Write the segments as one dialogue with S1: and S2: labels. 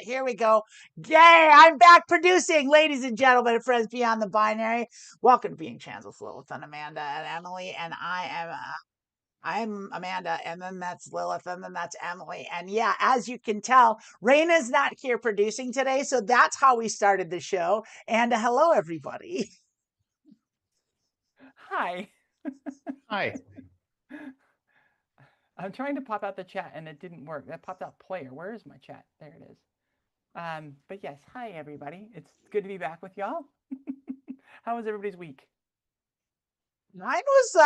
S1: Here we go. Yay, I'm back producing, ladies and gentlemen, and friends beyond the binary. Welcome to Being Trans with Lilith and Amanda and Emily. And I'm Amanda, and then that's Lilith, and then that's Emily. And yeah, as you can tell, Raina's not here producing today, so that's how we started the show. And hello, everybody.
S2: Hi.
S3: Hi.
S2: I'm trying to pop out the chat and it didn't work. That popped out player. Where is my chat? There it is. But yes, hi everybody. It's good to be back with y'all. How was everybody's week?
S1: Mine was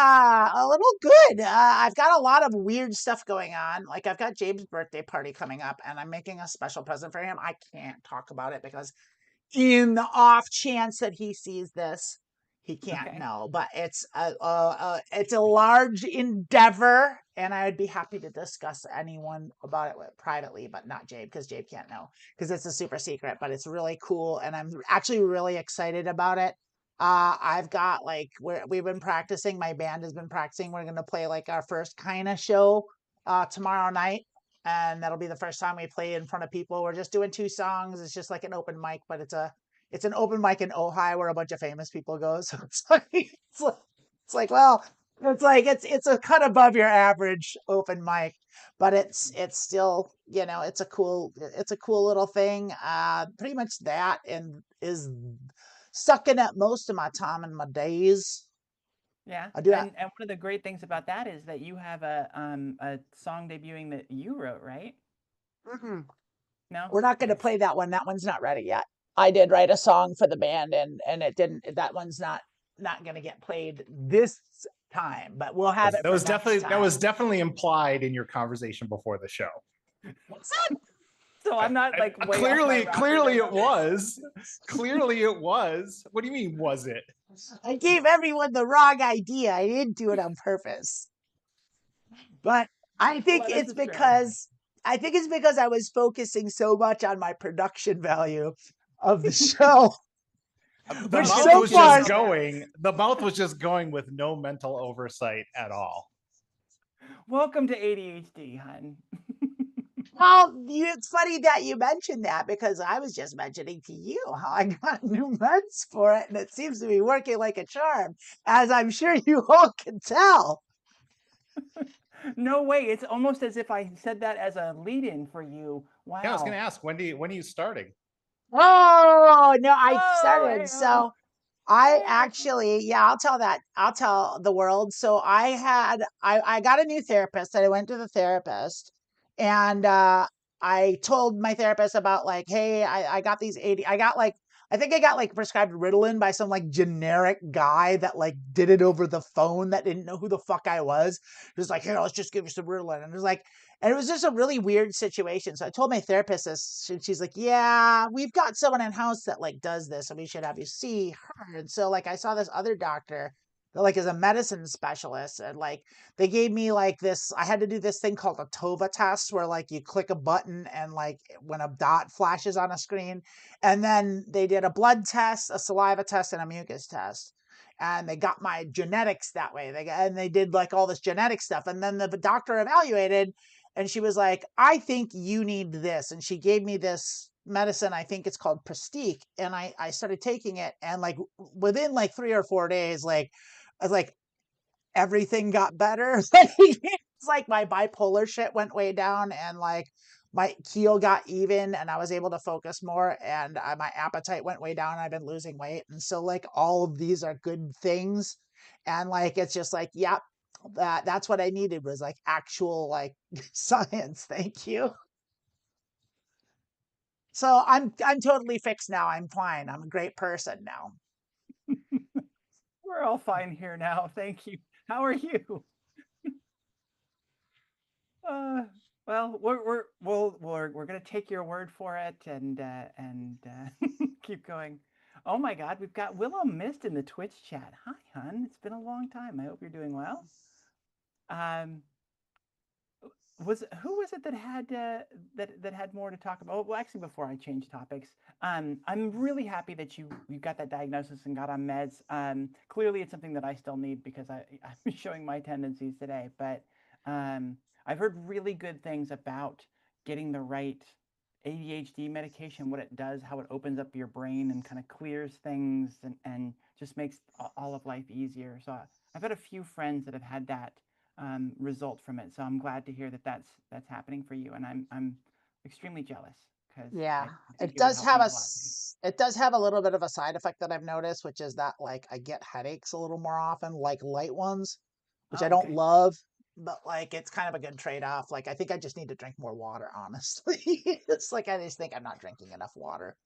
S1: a little good. I've got a lot of weird stuff going on. Like I've got James' birthday party coming up, and I'm making a special present for him. I can't talk about it because, in the off chance that he sees this, he can't know. But it's a large endeavor, and I would be happy to discuss anyone about it privately, but not Jabe, because Jabe can't know because it's a super secret. But it's really cool, and I'm actually really excited about it. I've got we've been practicing. My band has been practicing. We're gonna play like our first kind of show tomorrow night, and that'll be the first time we play in front of people. We're just doing 2 songs. It's just like an open mic, but it's an open mic in Ojai where a bunch of famous people go. So it's a cut above your average open mic, but it's still, it's a cool little thing. Pretty much that, and is sucking up most of my time and my days.
S2: Yeah.
S1: I do.
S2: And one of the great things about that is that you have a song debuting that you wrote, right?
S1: Mm-hmm.
S2: No?
S1: We're not going to play that one. That one's not ready yet. I did write a song for the band, and it didn't. That one's not going to get played this time, but we'll have it.
S3: That was definitely implied in your conversation before the show.
S1: What's that?
S2: So I'm not like way
S3: clearly it was. Clearly it was. What do you mean, was it?
S1: I gave everyone the wrong idea. I didn't do it on purpose. But I think it's because I was focusing so much on my production value of the show.
S3: The mouth was just going with no mental oversight at all.
S2: Welcome to ADHD, hun.
S1: Well, it's funny that you mentioned that, because I was just mentioning to you how I got new meds for it, and it seems to be working like a charm, as I'm sure you all can tell.
S2: No way. It's almost as if I said that as a lead-in for you. Wow.
S3: Yeah, I was going to ask, when are you starting?
S1: Oh, no, I started. So I actually, I'll tell the world. So I got a new therapist, and I went to the therapist, and I told my therapist about, like, hey, I got these 80, I think I got like prescribed Ritalin by some like generic guy that like did it over the phone, that didn't know who the fuck I was. He was like, here, let's just give you some Ritalin. And it was like, and it was just a really weird situation. So I told my therapist this, and she's like, yeah, we've got someone in house that like does this, and we should have you see her. And so like I saw this other doctor that like is a medicine specialist, and like they gave me like this, I had to do this thing called a TOVA test, where like you click a button and like when a dot flashes on a screen, and then they did a blood test, a saliva test, and a mucus test. And they got my genetics that way. They did like all this genetic stuff. And then the doctor evaluated, and she was like, I think you need this. And she gave me this medicine. I think it's called Prestique. And I started taking it. And like within like 3 or 4 days, like I was like, everything got better. It's like my bipolar shit went way down, and like my keel got even, and I was able to focus more, and my appetite went way down. I've been losing weight. And so like all of these are good things. And like, it's just like, yep, that's what I needed, was like actual like science. Thank you. So I'm totally fixed now. I'm fine. I'm a great person now.
S2: We're all fine here now. Thank you. How are you? Well, we're gonna take your word for it, and keep going. Oh my God, we've got Willow Mist in the Twitch chat. Hi, hun. It's been a long time. I hope you're doing well. Who was it that had that had more to talk about? Well, actually, before I change topics, I'm really happy that you got that diagnosis and got on meds. Clearly, it's something that I still need, because I'm showing my tendencies today. But I've heard really good things about getting the right ADHD medication, what it does, how it opens up your brain and kind of clears things and just makes all of life easier. So I've had a few friends that have had that result from it. So I'm glad to hear that that's happening for you, and I'm extremely jealous because
S1: Yeah,
S2: I think
S1: it
S2: it would
S1: does
S2: help me
S1: have
S2: a lot.
S1: it does have a little bit of a side effect that I've noticed, which is that like I get headaches a little more often, like light ones, which I
S2: Oh,
S1: don't
S2: okay.
S1: love, but like it's kind of a good trade-off. Like I think I just need to drink more water, honestly. It's like I just think I'm not drinking enough water.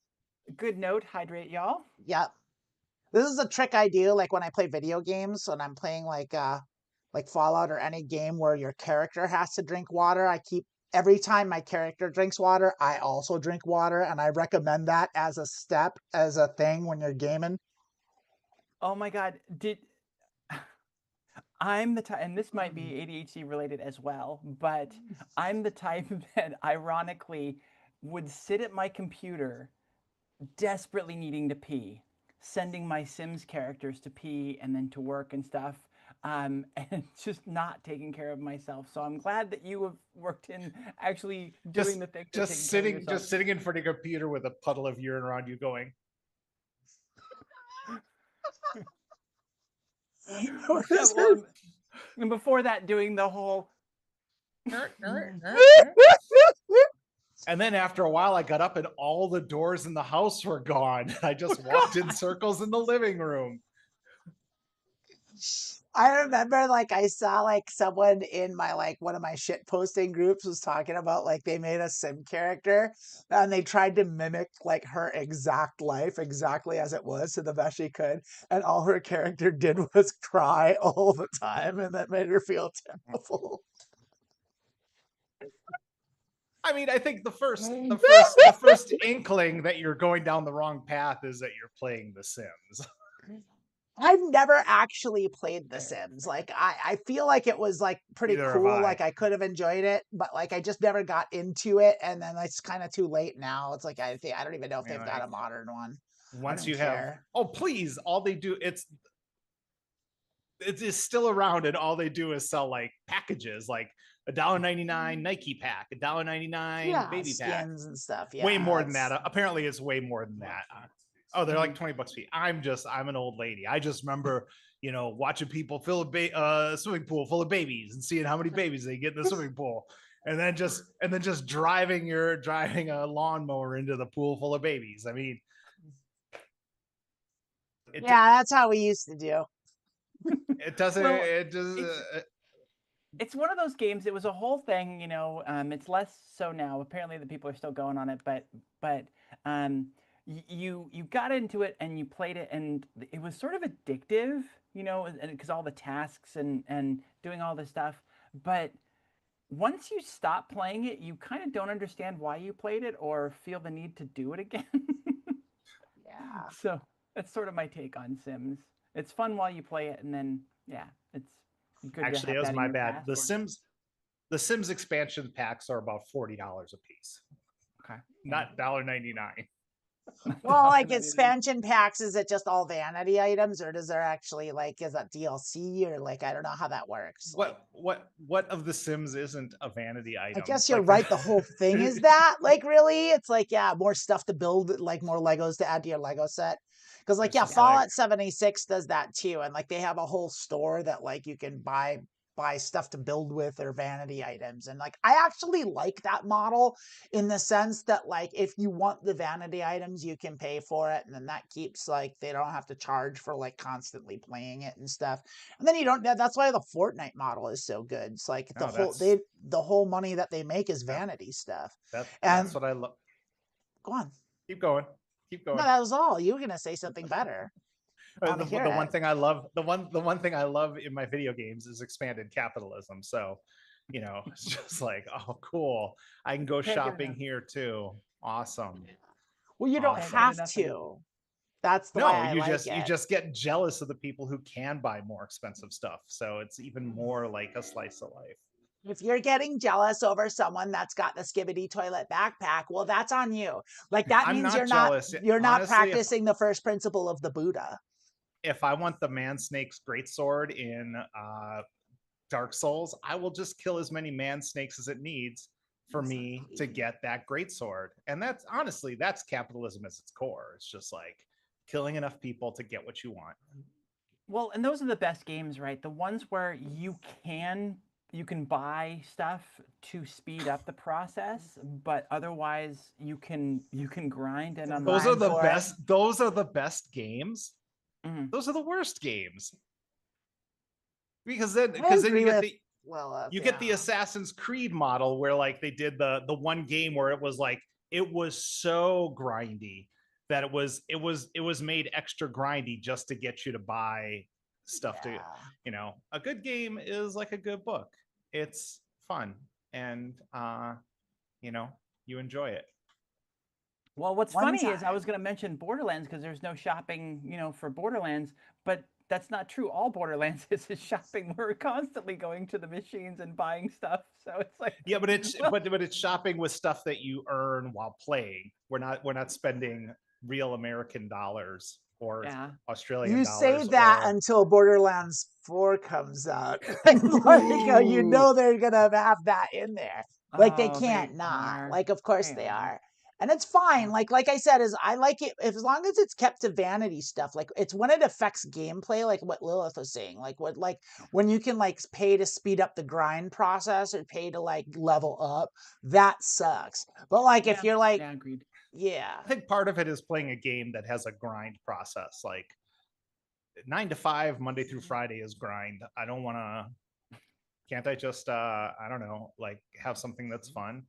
S2: Good note. Hydrate, y'all.
S1: Yep. This is a trick I do like when I play video games and I'm playing like Fallout or any game where your character has to drink water. I keep every time my character drinks water, I also drink water, and I recommend that as a step, as a thing when you're gaming.
S2: Oh my God. I'm the type, and this might be ADHD related as well, but I'm the type that ironically would sit at my computer desperately needing to pee, sending my Sims characters to pee and then to work and stuff, and just not taking care of myself. So I'm glad that you have worked in actually doing the things of taking care of yourself.
S3: Just sitting in front of your computer with a puddle of urine around you going.
S2: Yeah, well, and before that, doing the whole.
S3: And then after a while, I got up and all the doors in the house were gone. I just walked in circles in the living room.
S1: I remember like I saw like someone in my like one of my shit posting groups was talking about like they made a sim character and they tried to mimic like her exact life exactly as it was to the best she could, and all her character did was cry all the time, and that made her feel terrible.
S3: I mean, I think the first inkling that you're going down the wrong path is that you're playing The Sims.
S1: I've never actually played The Sims. Like I feel like it was like pretty
S3: Neither have
S1: cool.
S3: I.
S1: Like I could have enjoyed it, but like I just never got into it. And then it's kind of too late now. It's like I don't even know if
S3: I mean,
S1: they've got
S3: like,
S1: a modern one.
S3: once
S1: I
S3: you
S1: don't
S3: have,
S1: care.
S3: oh please, all they do it's still around, and all they do is sell like packages, like $1.99 Nike pack, $1.99
S1: Yeah,
S3: baby pack.
S1: skins and stuff. Yeah,
S3: Way more than that. Apparently, it's way more than that. Oh, they're like $20 a piece. I'm an old lady. I just remember, watching people fill a swimming pool full of babies and seeing how many babies they get in the swimming pool, and then just driving a lawnmower into the pool full of babies. I mean,
S1: yeah, that's how we used to do.
S3: it doesn't.
S2: Well,
S3: it just.
S2: It's one of those games. It was a whole thing, it's less so now. Apparently, the people are still going on it, but you got into it and you played it, and it was sort of addictive, and because all the tasks and doing all this stuff. But once you stop playing it, you kind of don't understand why you played it or feel the need to do it again.
S1: Yeah.
S2: So that's sort of my take on Sims. It's fun while you play it, and then it's good.
S3: Actually,
S2: to
S3: it was
S2: have that
S3: my
S2: in your
S3: bad.
S2: passport.
S3: The Sims expansion packs are about $40 a piece,
S2: Okay.
S3: not $1.99.
S1: Well, like expansion packs, is it just all vanity items, or does there actually like is that DLC, or like I don't know how that works.
S3: What of the Sims isn't a vanity item?
S1: I guess you're right. The whole thing is that like really, it's like more stuff to build, like more Legos to add to your Lego set. Because like Fallout 76 does that too, and like they have a whole store that like you can buy stuff to build with or vanity items, and like I actually like that model in the sense that like if you want the vanity items you can pay for it, and then that keeps like they don't have to charge for like constantly playing it and stuff, and then you don't. That's why the Fortnite model is so good. It's like the whole money that they make is vanity stuff.
S3: That's what I love.
S1: Go on.
S3: Keep going.
S1: No, that was all. You were gonna say something better.
S3: The one thing I love in my video games is expanded capitalism. So, it's just like, oh, cool. I can go shopping here too. Awesome.
S1: Well, you don't have to. That's the way I like it.
S3: You just get jealous of the people who can buy more expensive stuff. So it's even more like a slice of life.
S1: If you're getting jealous over someone that's got the Skibbity toilet backpack, well, that's on you. Like that means you're not practicing the first principle of the Buddha.
S3: If I want the man snake's greatsword in Dark Souls, I will just kill as many man snakes as it needs for me to get that greatsword. And that's honestly, that's capitalism at its core. It's just like killing enough people to get what you want.
S2: Well, and those are the best games, right? The ones where you can buy stuff to speed up the process, but otherwise you can grind and unlock.
S3: Those are the
S1: for it.
S3: best. Those are the best games.
S2: Mhm.
S3: Those are the worst games. Because
S1: I
S3: then you
S1: agree
S3: get
S1: with
S3: the
S1: Lilith,
S3: you get the Assassin's Creed model where like they did the one game where it was like it was so grindy that it was made extra grindy just to get you to buy stuff to,
S1: Yeah.
S3: you know, a good game is like a good book. It's fun and you know, you enjoy it.
S2: Well, what's
S1: One
S2: funny is I
S1: time.
S2: was going to mention Borderlands because there's no shopping, for Borderlands, but that's not true. All Borderlands is shopping. We're constantly going to the machines and buying stuff. So it's like,
S3: Yeah, but it's
S2: well,
S3: but it's shopping with stuff that you earn while playing. We're not spending real American dollars or
S2: yeah.
S3: Australian
S1: You say
S3: dollars
S1: that
S3: or
S1: until Borderlands 4 comes out. You know they're gonna have that in there. Like they
S2: Oh, they
S1: can't not.
S2: are.
S1: Like of course
S2: They
S1: they
S2: are.
S1: are. And it's fine.
S2: Yeah.
S1: Like I said, is I like it as long as it's kept to vanity stuff. Like it's when it affects gameplay, like what Lilith was saying. Like when you can like pay to speed up the grind process or pay to like level up, that sucks. But like if
S2: Yeah.
S1: you're like,
S2: Yeah. Agreed.
S1: yeah.
S3: I think part of it is playing a game that has a grind process. Like 9 to 5, Monday through Friday is grind. I don't want to. Can't I just I don't know, like have something that's fun?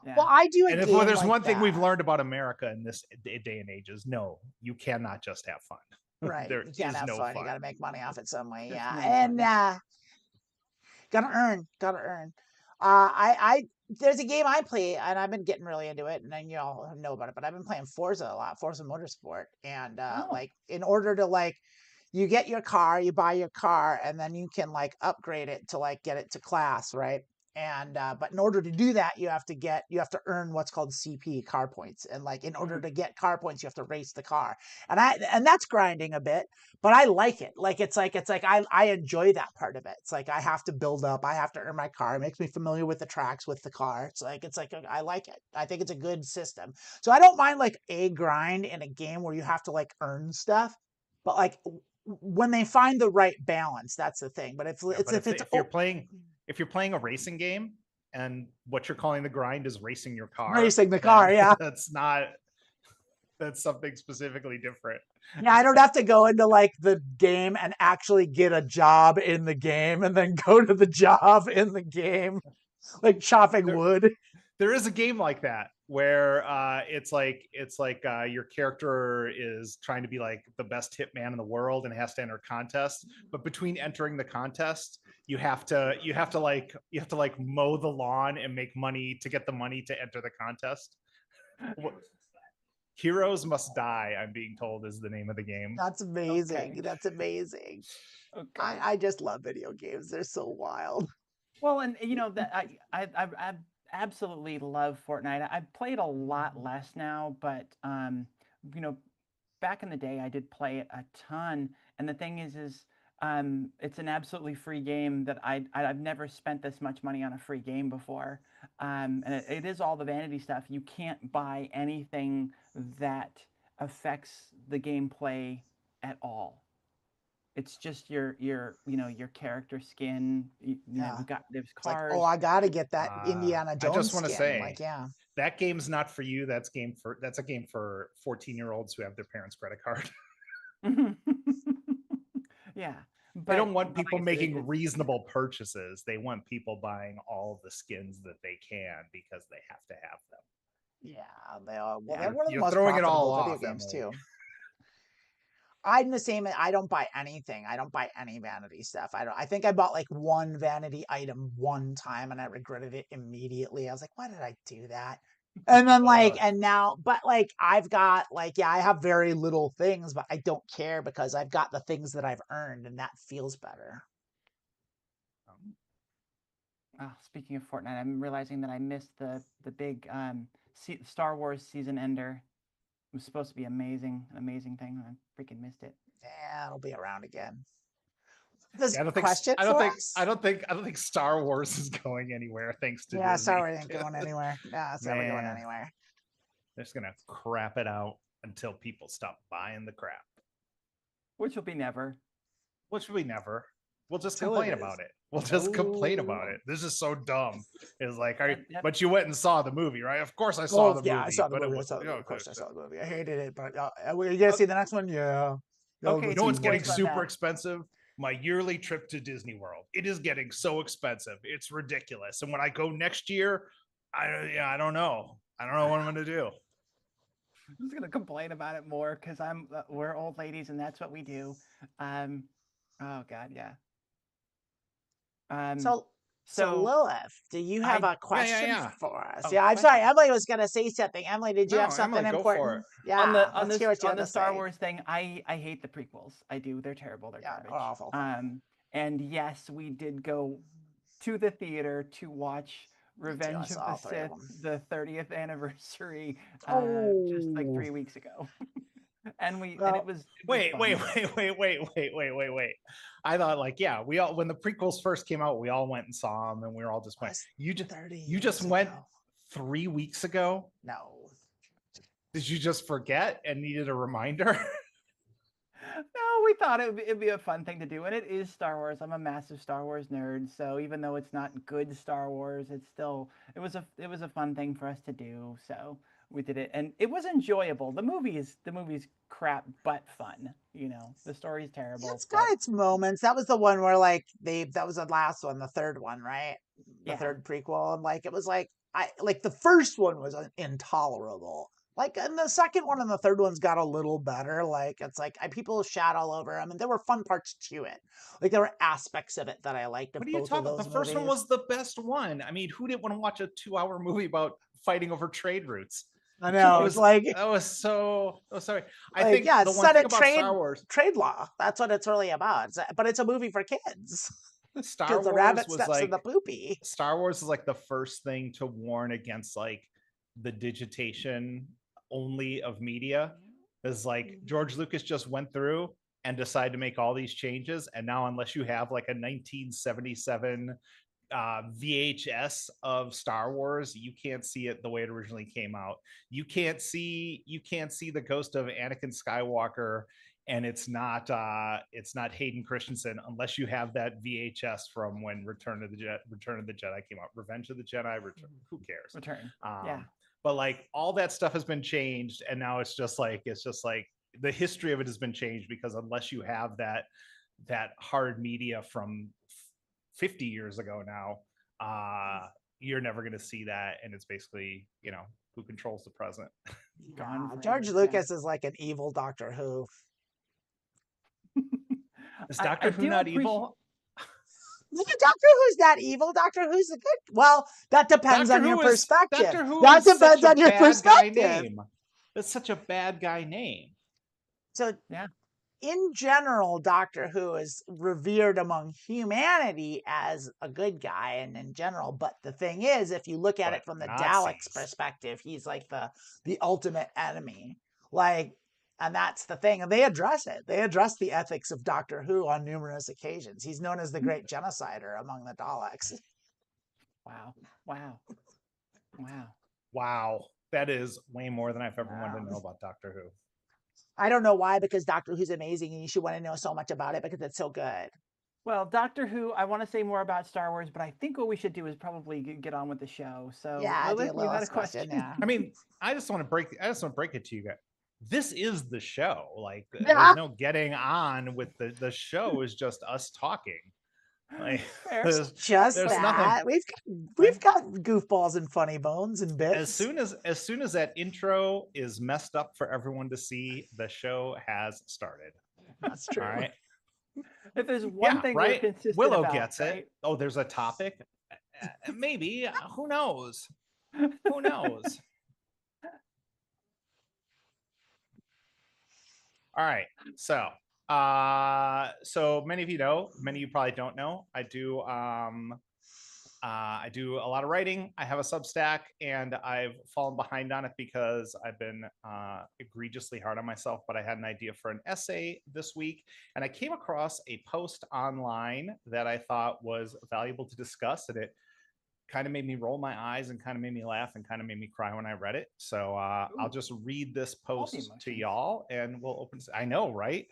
S2: Yeah.
S1: Well, I do a
S3: And if
S1: game
S3: there's
S1: like
S3: one thing we've
S1: that.
S3: learned about America in this day and age is no, you cannot just have fun.
S1: Right.
S3: There
S1: You can't
S3: is
S1: have
S3: no
S1: fun. You
S3: fun.
S1: got to make money off it some way.
S2: There's
S1: Yeah.
S2: no
S1: And
S2: fun.
S1: gotta earn. Gotta earn. I there's a game I play and I've been getting really into it, and then you all know about it, but I've been playing Forza a lot, Forza Motorsport, and
S2: Oh.
S1: like in order to like you get your car, you buy your car, and then you can like upgrade it to like get it to class, right? And but in order to do that, you have to earn what's called CP car points, and like in order to get car points, you have to race the car, and that's grinding a bit, but I like it. Like it's like I enjoy that part of it. It's like I have to build up, I have to earn my car. It makes me familiar with the tracks with the car. It's like I like it. I think it's a good system. So I don't mind like a grind in a game where you have to like earn stuff, but like when they find the right balance, that's the thing. But
S3: if you're playing a racing game and what you're calling the grind is racing your car,
S1: racing the car, yeah,
S3: that's something specifically different.
S1: yeah, I don't have to go into like the game and actually get a job in the game and then go to the job in the game, like chopping wood.
S3: There is a game like that where it's like your character is trying to be like the best hitman in the world and has to enter a contest, but between entering the contest you have to like mow the lawn and make money to get the money to enter the contest. Heroes Must Die, I'm being told, is the name of the game.
S1: That's amazing.
S2: Okay.
S1: That's amazing.
S2: Okay.
S1: I just love video games. They're so wild.
S2: Well, and that I absolutely love Fortnite. I've played a lot less now, but you know, back in the day, I did play it a ton. And the thing is it's an absolutely free game that I've never spent this much money on a free game before. And it is all the vanity stuff. You can't buy anything that affects the gameplay at all. It's just your character skin.
S1: Yeah.
S2: There's
S1: It's like,
S2: cars.
S1: oh, I gotta get that Indiana
S3: I
S1: Jones
S3: just want to
S1: skin.
S3: say,
S1: Like, yeah.
S3: that game's not for you. That's a game for 14-year-olds who have their parents' credit card.
S2: Yeah,
S3: They don't want
S2: but
S3: people
S2: like I said,
S3: making reasonable purchases. They want people buying all of the skins that they can because they have to have them.
S1: Yeah, they are. Well,
S2: Yeah.
S1: they're one of the
S3: You're
S1: most
S3: throwing it all
S1: profitable video
S3: off,
S1: games
S3: Emily.
S1: too. I'm the same. I don't buy anything. I don't buy any vanity stuff. I think I bought like one vanity item one time and I regretted it immediately. I was like, why did I do that? And then and now, but like I've got like, yeah, I have very little things, but I don't care because I've got the things that I've earned and that feels better.
S2: Speaking of Fortnite, I'm realizing that I missed the big Star Wars season ender. It was supposed to be an amazing thing. I freaking missed it.
S1: Yeah, it'll be around again. This
S3: I don't think
S1: question
S3: I don't
S1: for
S3: think
S1: us?
S3: I don't think I don't think Star Wars is going anywhere thanks to
S1: Yeah,
S3: Disney.
S1: Star Wars ain't going anywhere. Yeah, it's never going
S3: Man.
S1: anywhere.
S3: They're just gonna crap it out until people stop buying the crap.
S2: Which will be never.
S3: Which we never. We'll just
S1: Till it
S3: complain
S1: is.
S3: about it. We'll just complain about
S1: Oh.
S3: it. This is so dumb. It's like,
S2: Yep.
S3: but you went and saw the movie, right? Of course I saw the movie.
S1: Yeah, I saw the
S3: but
S1: movie.
S3: It was,
S1: Of course, I saw the movie. I hated it, but are you gonna see the next one? Yeah.
S2: Okay,
S3: You know what's getting
S2: spoilers on
S3: super
S2: that.
S3: expensive? My yearly trip to Disney World. It is getting so expensive. It's ridiculous. And when I go next year, I don't know. I don't know what I'm gonna do.
S2: I'm just gonna complain about it more because we're old ladies and that's what we do. Oh God, yeah.
S1: So Lilith, do you have a question
S3: yeah.
S1: for us?
S2: Oh,
S1: Yeah, I'm sorry. Emily was gonna say something. Emily, did you
S3: No,
S1: have something
S3: Emily, go for
S1: important?
S3: it.
S1: Yeah, let's hear what you
S2: on
S1: have
S2: the
S1: to
S2: Star
S1: say.
S2: Wars thing, I hate the prequels. I do. They're terrible. They're
S1: Yeah,
S2: garbage.
S1: awful.
S2: And yes, we did go to the theater to watch Revenge of
S1: saw
S2: the
S1: all three of
S2: Sith, the 30th anniversary, just like
S1: Oh.
S2: 3 weeks ago. And
S1: Well,
S2: it was
S3: Wait.
S2: fun.
S3: I thought like, yeah, we all when the prequels first came out, we all went and saw them, and we were all just went. You just went 3 weeks ago.
S1: No.
S3: Did you just forget and needed a reminder?
S2: No, we thought it'd be a fun thing to do, and it is Star Wars. I'm a massive Star Wars nerd, so even though it's not good Star Wars, it was a fun thing for us to do. So we did it, and it was enjoyable. The movie's crap but fun. You know, the story's terrible.
S1: It's got its moments. That was the one where like that was the last one, the third one, right? The third prequel, and like it was like the first one was intolerable. Like, and the second one and the third one's got a little better. Like, it's like people shat all over them, and there were fun parts to it. Like, there were aspects of it that I liked.
S3: What are you talking about? The first one was the best one. I mean, who didn't want to watch a 2-hour movie about fighting over trade routes?
S1: I know. It's like
S3: that was so. Oh, sorry.
S1: I think the one thing about Star Wars, trade law. That's what it's really about. But it's a movie for kids.
S3: Star Wars
S1: the rabbit
S3: was
S1: steps
S3: like
S1: in the poopy.
S3: Star Wars is like the first thing to warn against like the digitation only of media. Is like George Lucas just went through and decided to make all these changes, and now unless you have like a 1977 VHS of Star Wars, you can't see it the way it originally came out. You can't see the ghost of Anakin Skywalker, and it's not Hayden Christensen unless you have that VHS from when Return of the Jedi came out. Revenge of the Jedi, who cares?
S2: Return.
S3: Yeah. But like all that stuff has been changed, and now it's just like the history of it has been changed, because unless you have that hard media from 50 years ago now, you're never going to see that. And it's basically, who controls the present.
S1: George Lucas is like an evil Doctor Who.
S3: Is Doctor Who not evil?
S1: Doctor Who's that evil? Doctor Who's a good. Well, that depends on your perspective.
S3: Doctor Who
S1: that depends on your perspective.
S3: That's such a bad guy name.
S1: So yeah. In general, Doctor Who is revered among humanity as a good guy, and in general. But the thing is, if you look at it from the Daleks' perspective, he's like the ultimate enemy. Like, and that's the thing. And they address it. They address the ethics of Doctor Who on numerous occasions. He's known as the great genocider among the Daleks.
S3: Wow. That is way more than I've ever wanted to know about Doctor Who.
S1: I don't know why, because Doctor Who's amazing and you should want to know so much about it because it's so good.
S2: Well, Doctor Who, I want to say more about Star Wars, but I think what we should do is probably get on with the show. So,
S1: yeah,
S2: Lilith, you had a question.
S1: Yeah.
S3: I mean, I just want to break it to you guys. This is the show. Like, there's no getting on with the show. Is just us talking. Like,
S1: there's that. Nothing. We've got goofballs and funny bones and bits.
S3: As soon as that intro is messed up for everyone to see, the show has started.
S1: That's true.
S3: All right.
S2: If there's one thing we're consistent
S3: Willow
S2: about,
S3: gets it. Oh, there's a topic. Maybe. Who knows? Who knows? All right. So many of you know, many of you probably don't know. I do I do a lot of writing. I have a Substack, and I've fallen behind on it because I've been egregiously hard on myself. But I had an idea for an essay this week, and I came across a post online that I thought was valuable to discuss, and it kind of made me roll my eyes and kind of made me laugh and kind of made me cry when I read it. So I'll just read this post to y'all, and we'll open. I know, right?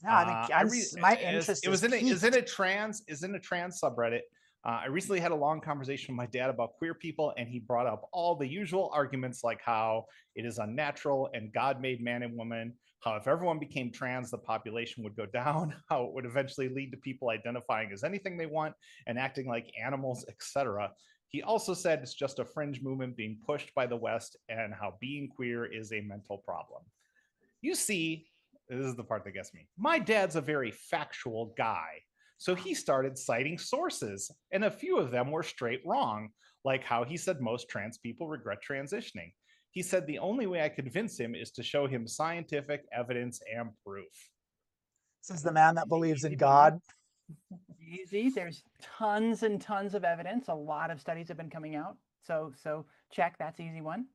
S1: No, I mean, my interest
S3: it was in a trans subreddit. I recently had a long conversation with my dad about queer people, and he brought up all the usual arguments like how it is unnatural and God made man and woman, how if everyone became trans, the population would go down, how it would eventually lead to people identifying as anything they want and acting like animals, etc. He also said it's just a fringe movement being pushed by the West and how being queer is a mental problem. You see, this is the part that gets me. My dad's a very factual guy. So he started citing sources, and a few of them were straight wrong, like how he said most trans people regret transitioning. He said the only way I convince him is to show him scientific evidence and proof.
S1: This is the man that believes in God.
S2: Easy. There's tons and tons of evidence. A lot of studies have been coming out. So check. That's easy one.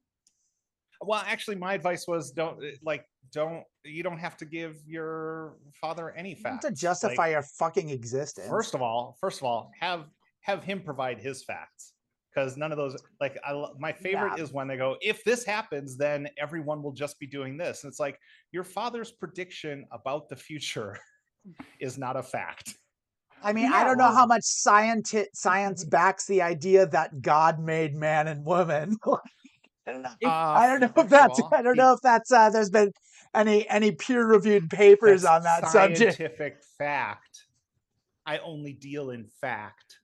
S3: Well, actually, my advice was you don't have to give your father any facts
S1: to justify your fucking existence.
S3: First of all, have him provide his facts, because none of those, like, my favorite is when they go, if this happens, then everyone will just be doing this. And it's like, your father's prediction about the future is not a fact.
S1: I mean, I don't know how much science backs the idea that God made man and woman. I don't know if that's there's been any peer-reviewed papers on that subject.
S3: Scientific fact. I only deal in fact.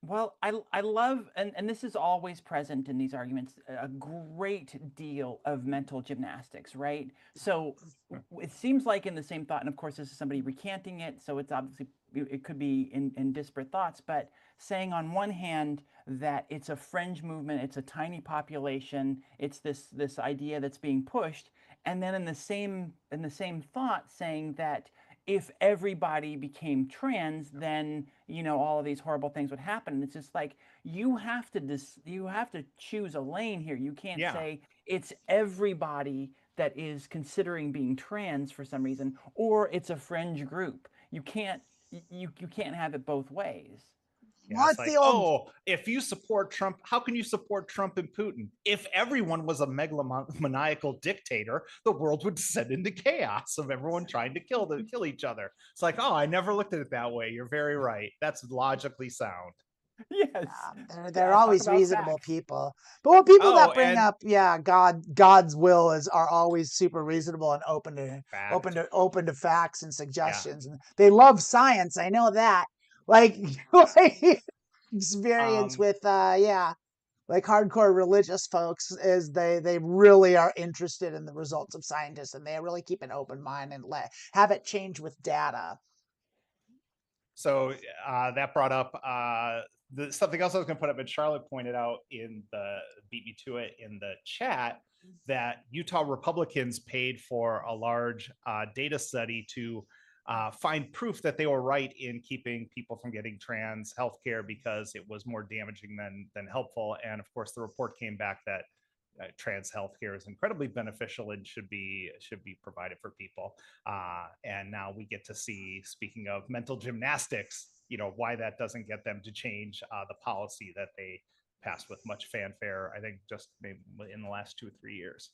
S2: Well, I love, and this is always present in these arguments, a great deal of mental gymnastics, right? So it seems like in the same thought, and of course this is somebody recanting it, so it's obviously, it could be in disparate thoughts, but saying on one hand that it's a fringe movement, it's a tiny population, it's this idea that's being pushed, and then in the same thought saying that if everybody became trans, then all of these horrible things would happen. And it's just like you have to choose a lane here. You can't say it's everybody that is considering being trans for some reason, or it's a fringe group. You can't have it both ways.
S3: Yeah, it's like, if you support Trump, how can you support Trump and Putin? If everyone was a megalomaniacal dictator, the world would descend into chaos of everyone trying to kill each other. It's like, I never looked at it that way. You're very right. That's logically sound.
S2: Yes,
S1: they're always reasonable people. But when people that bring up, God's will are always super reasonable and open to facts and suggestions. And they love science. I know that. Like experience with like hardcore religious folks is they really are interested in the results of scientists, and they really keep an open mind and have it change with data.
S3: So that brought up something else I was going to put up, and Charlotte pointed out beat me to it in the chat, that Utah Republicans paid for a large data study to find proof that they were right in keeping people from getting trans healthcare because it was more damaging than helpful. And of course, the report came back that trans healthcare is incredibly beneficial and should be provided for people. And now we get to see, speaking of mental gymnastics, why that doesn't get them to change the policy that they passed with much fanfare, I think just maybe in the last 2 or 3 years.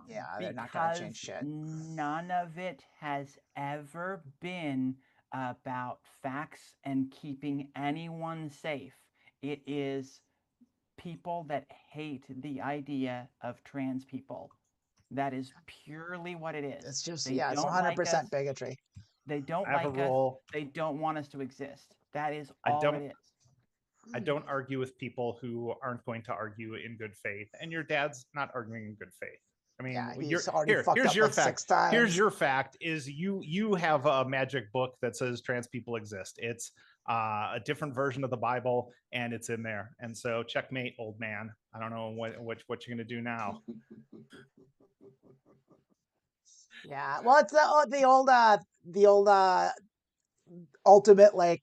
S1: They're not going to change shit.
S2: None of it has ever been about facts and keeping anyone safe. It is people that hate the idea of trans people. That is purely what it is.
S1: It's just, it's 100% bigotry.
S2: They don't like us. They don't want us to exist. That is all it is.
S3: I don't argue with people who aren't going to argue in good faith, and your dad's not arguing in good faith. I mean, here's your fact. Here's your fact: is you have a magic book that says trans people exist. It's a different version of the Bible, and it's in there. And so, checkmate, old man. I don't know what you're gonna do now.
S1: Yeah, well, it's the old ultimate, like,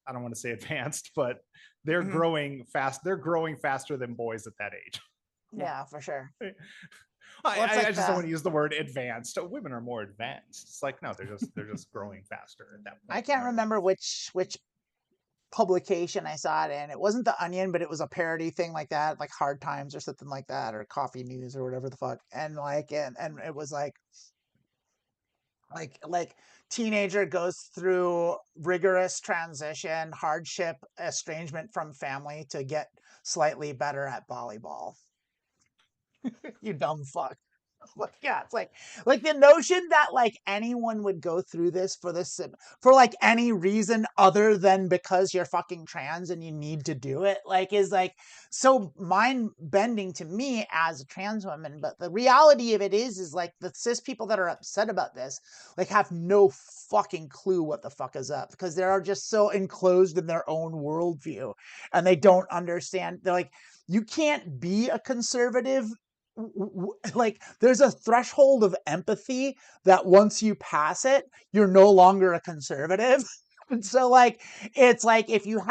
S3: I don't want to say advanced, but they're growing fast. They're growing faster than boys at that age.
S1: Yeah, for sure.
S3: I just don't want to use the word advanced. Women are more advanced. It's like, no, they're just growing faster at that point.
S1: I can't remember which publication I saw it in. It wasn't The Onion, but it was a parody thing like that, like Hard Times or something like that, or Coffee News or whatever the fuck. And and it was like teenager goes through rigorous transition, hardship, estrangement from family to get slightly better at volleyball. You dumb fuck. Like, yeah, it's like the notion that like anyone would go through this for like any reason other than because you're fucking trans and you need to do it, like, is like so mind bending to me as a trans woman. But the reality of it is like the cis people that are upset about this like have no fucking clue what the fuck is up, because they are just so enclosed in their own worldview and they don't understand. They're like, you can't be a conservative. Like, there's a threshold of empathy that once you pass it, you're no longer a conservative. And so like, it's like if you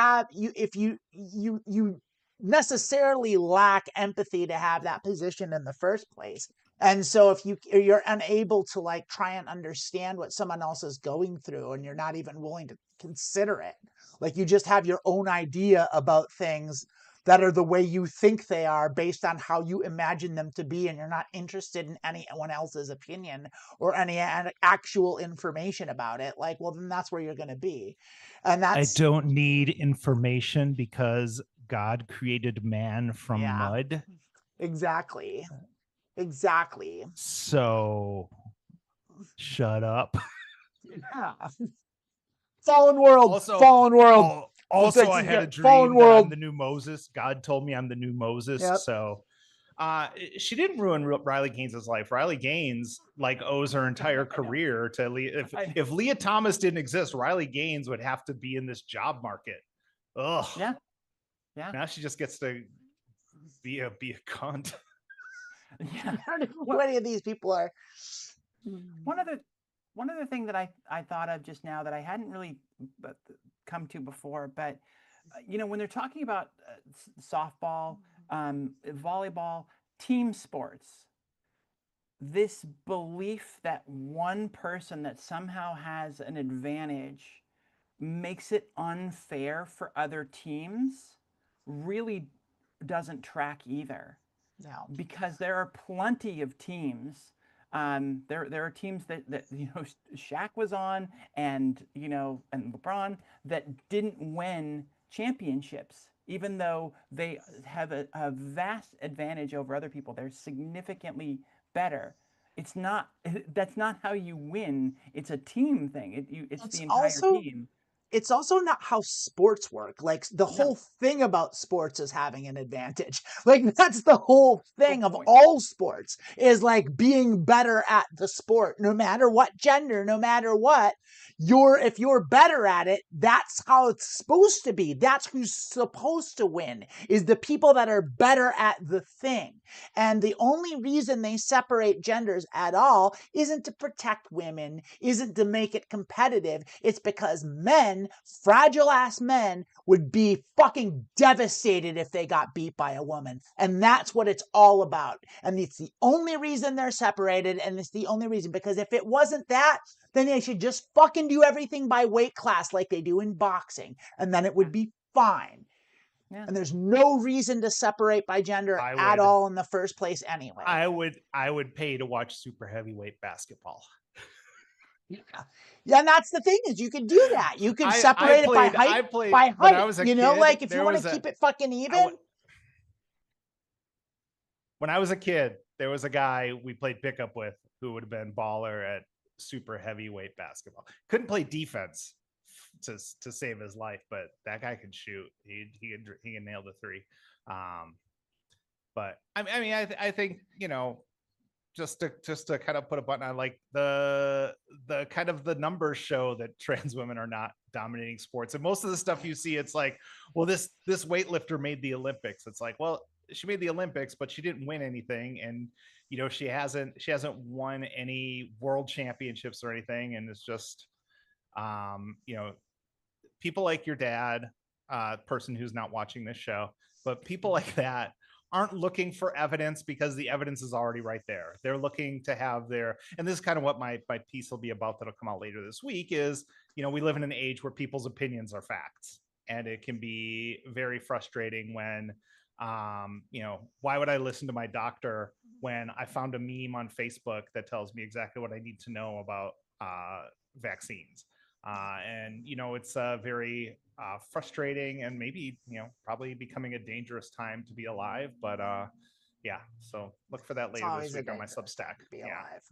S1: necessarily lack empathy to have that position in the first place. And so if you're unable to like try and understand what someone else is going through, and you're not even willing to consider it, like you just have your own idea about things that are the way you think they are based on how you imagine them to be, and you're not interested in anyone else's opinion or any actual information about it, like, well, then that's where you're going to be. And
S3: I
S1: that's,
S3: don't need information because God created man from mud.
S1: Exactly.
S3: So shut up.
S1: Yeah. Fallen world.
S3: Also, I had a dream that I'm the new Moses. God told me I'm the new Moses. Yep. So she didn't ruin Riley Gaines' life. Riley Gaines like owes her entire career to Leah. If Leah Thomas didn't exist, Riley Gaines would have to be in this job market. Ugh.
S2: Yeah.
S3: Now she just gets to be a cunt.
S1: Yeah. What any of these people are.
S2: One other thing that I thought of just now that I hadn't really come to before, but when they're talking about softball, volleyball, team sports, this belief that one person that somehow has an advantage makes it unfair for other teams really doesn't track either.
S1: No.
S2: Because there are plenty of teams. There are teams that Shaq was on, and and LeBron, that didn't win championships, even though they have a vast advantage over other people. They're significantly better. It's not. That's not how you win. It's a team thing. It's the entire team.
S1: It's also not how sports work. Like, the whole thing about sports is having an advantage. Like, that's the whole thing of all sports, is like being better at the sport, no matter what gender, no matter what. If you're better at it, that's how it's supposed to be. That's who's supposed to win, is the people that are better at the thing. And the only reason they separate genders at all isn't to protect women, isn't to make it competitive. It's because men, fragile ass men, would be fucking devastated if they got beat by a woman. And that's what it's all about. And it's the only reason they're separated. And it's the only reason, because if it wasn't that, then they should just fucking do everything by weight class like they do in boxing. And then it would be fine. Yeah. And there's no reason to separate by gender at all in the first place anyway.
S3: I would pay to watch super heavyweight basketball.
S1: Yeah, and that's the thing, is you can do that. You can separate it by height. When I was a kid, like, if you want to keep it fucking even.
S3: When I was a kid, there was a guy we played pickup with who would have been baller at super heavyweight basketball. Couldn't play defense to save his life, but that guy could shoot. He can nail the three. But I mean, I think, just to kind of put a button on, like, the kind of the numbers show that trans women are not dominating sports. And most of the stuff you see, it's like, well, this weightlifter made the Olympics. It's like, well, she made the Olympics, but she didn't win anything. And, she hasn't won any world championships or anything. And it's just, people like your dad, person who's not watching this show, but people like that aren't looking for evidence because the evidence is already right there. They're looking to have their, and this is kind of what my piece will be about that'll come out later this week is, we live in an age where people's opinions are facts. And it can be very frustrating when, why would I listen to my doctor when I found a meme on Facebook that tells me exactly what I need to know about vaccines? And it's very frustrating and maybe probably becoming a dangerous time to be alive, but so look for that later this week on my Substack.
S1: Alive.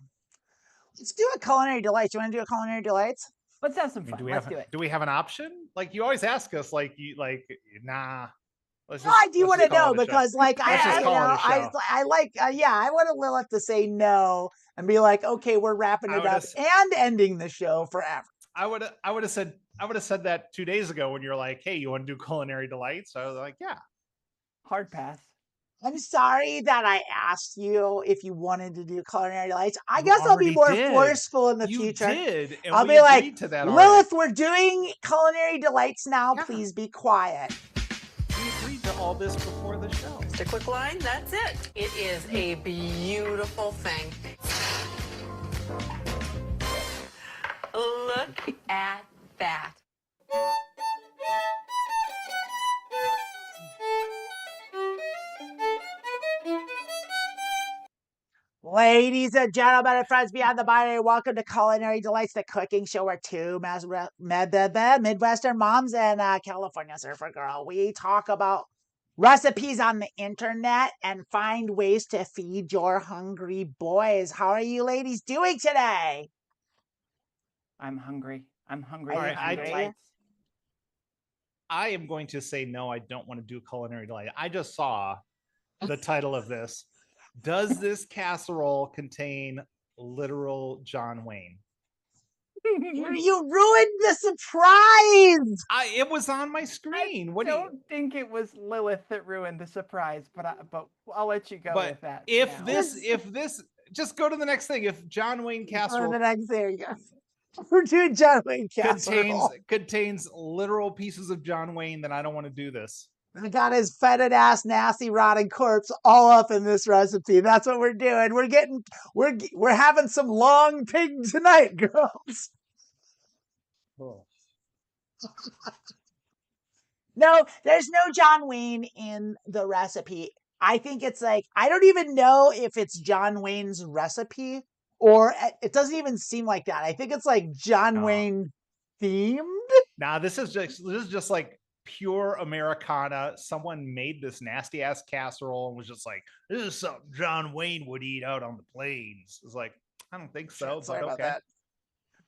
S1: Let's do a Culinary Delights. You want to do a Culinary Delights?
S2: Let's have some fun. Let's do it.
S3: Do we have an option? Like you always ask us, nah.
S1: I do want to know because I want Lilith to say no and be like, okay, we're wrapping it up and ending the show forever.
S3: I would have said that 2 days ago when you're like, hey, you want to do Culinary Delights? I was like, yeah.
S2: Hard pass.
S1: I'm sorry that I asked you if you wanted to do Culinary Delights. I guess I'll be more forceful in the future.
S3: Did, and
S1: I'll be like,
S3: to that
S1: Lilith, we're doing Culinary Delights now. Yeah. Please be quiet.
S3: We agreed to all this before the show.
S4: Just a quick line, that's it. It is a beautiful thing. Look at that.
S1: Ladies and gentlemen and friends beyond the binary, welcome to Culinary Delights, the cooking show where two Midwestern moms and California surfer girl. We talk about recipes on the internet and find ways to feed your hungry boys. How are you ladies doing today?
S2: I'm hungry. All
S3: right, I am going to say no, I don't want to do Culinary Delight. I just saw the title of this. Does this casserole contain literal John Wayne?
S1: You ruined the surprise.
S3: It was on my screen.
S2: I don't think it was Lilith that ruined the surprise, but I'll let you go with that.
S3: If this, just go to the next thing. If John Wayne casserole,
S1: the next there you go. We're doing John Wayne casserole.
S3: Contains literal pieces of John Wayne, then I don't want to do this.
S1: I got his fetid ass, nasty, rotting corpse all up in this recipe. That's what we're doing. We're having some long pig tonight, girls. Oh. No, there's no John Wayne in the recipe. I think it's I don't even know if it's John Wayne's recipe or it doesn't even seem like that. I think it's John Wayne themed.
S3: Nah, this is just pure Americana. Someone made this nasty ass casserole and was just like, this is something John Wayne would eat out on the plains. It's I don't think so, but okay.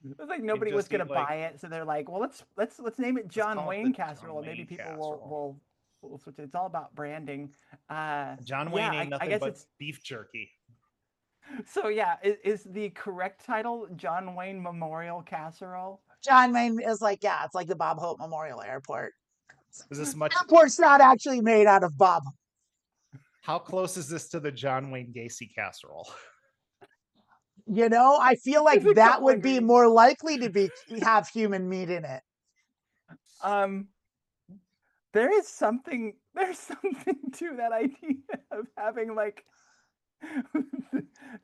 S2: It was nobody was gonna buy it, so they're like, well, let's name it John Wayne casserole, and maybe people will switch it. It's all about branding.
S3: John Wayne ain't nothing but beef jerky. So
S2: yeah, is the correct title John Wayne Memorial Casserole?
S1: John Wayne is it's like the Bob Hope Memorial Airport.
S3: Is this much?
S1: Airport's not actually made out of Bob.
S3: How close is this to the John Wayne Gacy casserole?
S1: I feel like that would be more likely to have human meat in it.
S2: There's something to that idea of having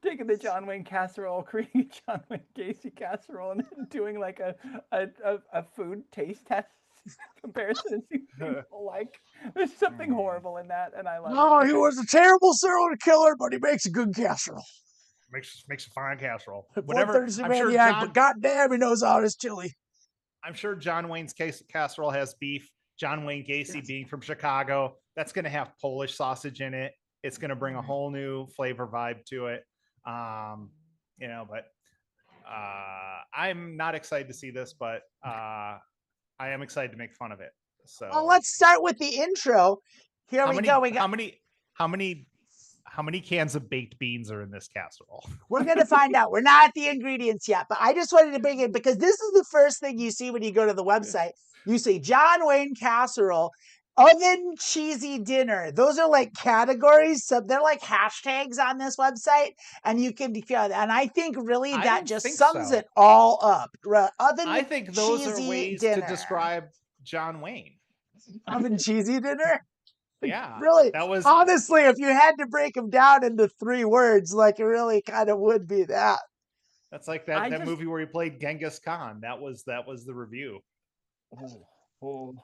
S2: taking the John Wayne casserole, creating a John Wayne Gacy casserole, and then doing a food taste test comparison to people. There's something horrible in that, and I love it.
S1: No, he was a terrible serial killer, but he makes a good casserole.
S3: Makes a fine casserole.
S1: Whatever. I'm sure but goddamn, he knows how his chili.
S3: I'm sure John Wayne's casserole has beef. John Wayne Gacy being from Chicago, that's going to have Polish sausage in it. It's going to bring a whole new flavor vibe to it. But I'm not excited to see this, but I am excited to make fun of it. So
S1: let's start with the intro. Here we go.
S3: How many cans of baked beans are in this casserole?
S1: We're going to find out. We're not at the ingredients yet, but I just wanted to bring it because this is the first thing you see when you go to the website. You see John Wayne casserole, oven cheesy dinner. Those are categories. So they're hashtags on this website, and you can and I think really that just sums it all up. Oven.
S3: I think those
S1: cheesy
S3: are ways
S1: dinner.
S3: to describe John Wayne.
S1: Oven cheesy dinner.
S3: Yeah,
S1: Really,
S3: that was
S1: honestly, if you had to break them down into 3 words, like it really kind of would be that.
S3: that's like that movie where he played Genghis Khan. That was the review.
S2: Oh.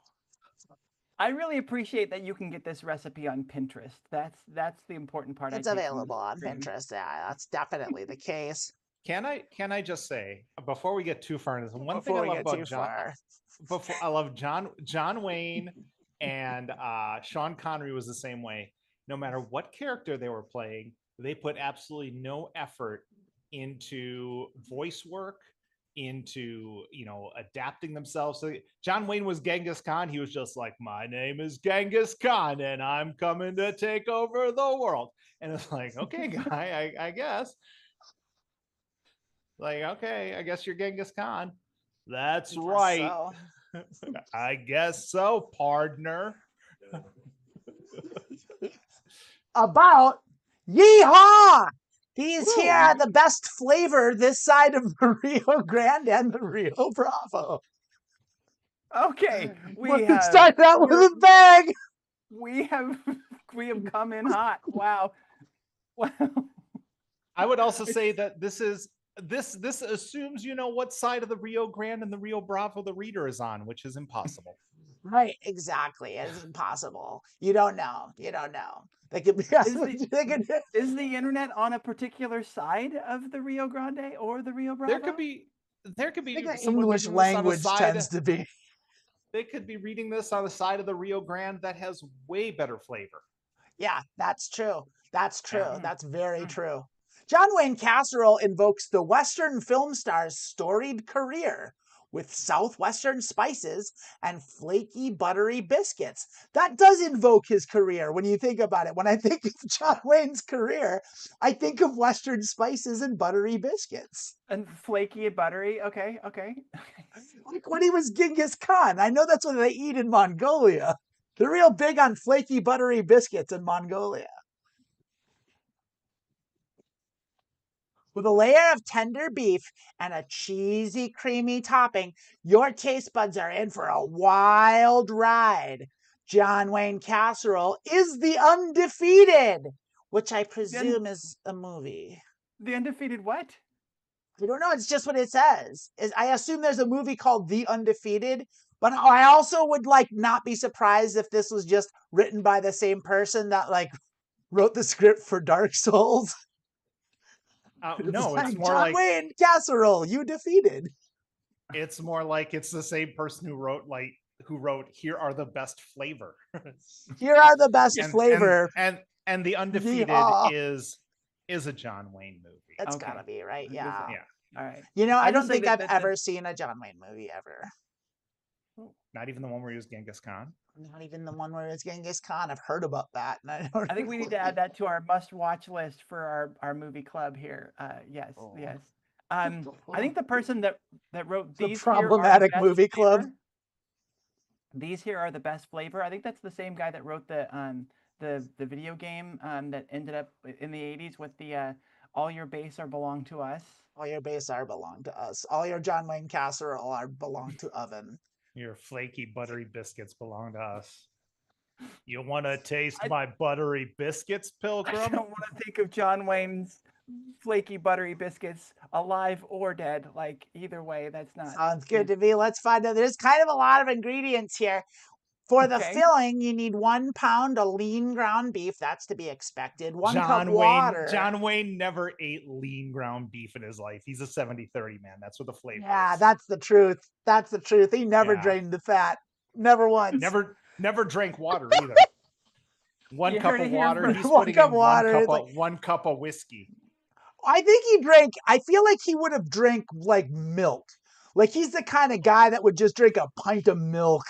S2: I really appreciate that you can get this recipe on Pinterest. That's the important part.
S1: It's available on Pinterest. Yeah, that's definitely the case.
S3: Can I just say before we get too far into this, one thing I
S1: Before we
S3: love
S1: get
S3: about
S1: too
S3: John,
S1: far.
S3: before I love John Wayne and Sean Connery was the same way. No matter what character they were playing, they put absolutely no effort into voice work, into adapting themselves. So John Wayne was Genghis Khan. He was just like, my name is Genghis Khan and I'm coming to take over the world. And it's like, okay, guy, I guess. Like, okay, I guess you're Genghis Khan. That's right.
S1: So.
S3: I guess so, partner.
S1: About yeehaw! These here are the best flavor this side of the Rio Grande and the Rio Bravo.
S2: Okay, we
S1: start out with a bang.
S2: We have come in hot. Wow.
S3: I would also say that this assumes what side of the Rio Grande and the Rio Bravo the reader is on, which is impossible.
S1: Right, exactly. It's impossible. You don't know. They could be.
S2: Is the internet on a particular side of the Rio Grande or the Rio Bravo?
S3: There could be
S1: English language tends to be.
S3: They could be reading this on the side of the Rio Grande that has way better flavor.
S1: Yeah, that's true. That's very true. John Wayne Casserole invokes the Western film star's storied career with Southwestern spices and flaky, buttery biscuits. That does invoke his career when you think about it. When I think of John Wayne's career, I think of Western spices and buttery biscuits.
S2: And flaky and buttery, okay.
S1: Like when he was Genghis Khan. I know that's what they eat in Mongolia. They're real big on flaky, buttery biscuits in Mongolia. With a layer of tender beef and a cheesy, creamy topping, your taste buds are in for a wild ride. John Wayne Casserole is the Undefeated, which I presume is a movie.
S2: The Undefeated what?
S1: I don't know. It's just what it says. I assume there's a movie called The Undefeated, but I also would not be surprised if this was just written by the same person that wrote the script for Dark Souls.
S3: No, it's more
S1: John
S3: like
S1: Wayne Casserole, you defeated.
S3: It's more like it's the same person who wrote Here Are the Best Flavor.
S1: Here are the best flavor.
S3: And The Undefeated is a John Wayne movie.
S1: It's gotta be, right? Yeah.
S2: All right.
S1: I don't think I've ever seen a John Wayne movie ever.
S3: Not even the one where he was Genghis Khan?
S1: Not even the one where it's Genghis Khan. I've heard about that. And
S2: I think we need to add that to our must-watch list for our movie club here. Yes. I think the person that wrote these
S1: problematic movie
S2: flavor,
S1: club.
S2: These here are the best flavor. I think that's the same guy that wrote the video game that ended up in the 80s with the all your base are belong to us.
S1: All your base are belong to us. All your John Wayne Casserole are belong to oven.
S3: Your flaky, buttery biscuits belong to us. You want to taste my buttery biscuits, Pilgrim?
S2: I don't want to think of John Wayne's flaky, buttery biscuits, alive or dead. Either way, that's not.
S1: Sounds good to me. Let's find out. There's kind of a lot of ingredients here. For the filling, you need 1 pound of lean ground beef. That's to be expected. 1 cup water.
S3: John Wayne never ate lean ground beef in his life. He's a 70-30 man. That's what the flavor is.
S1: Yeah, that's the truth. That's the truth. He never drained the fat. Never once.
S3: Never drank water either. 1 cup of water. He's putting in 1 cup of whiskey.
S1: I feel like he would have drank milk. He's the kind of guy that would just drink a pint of milk.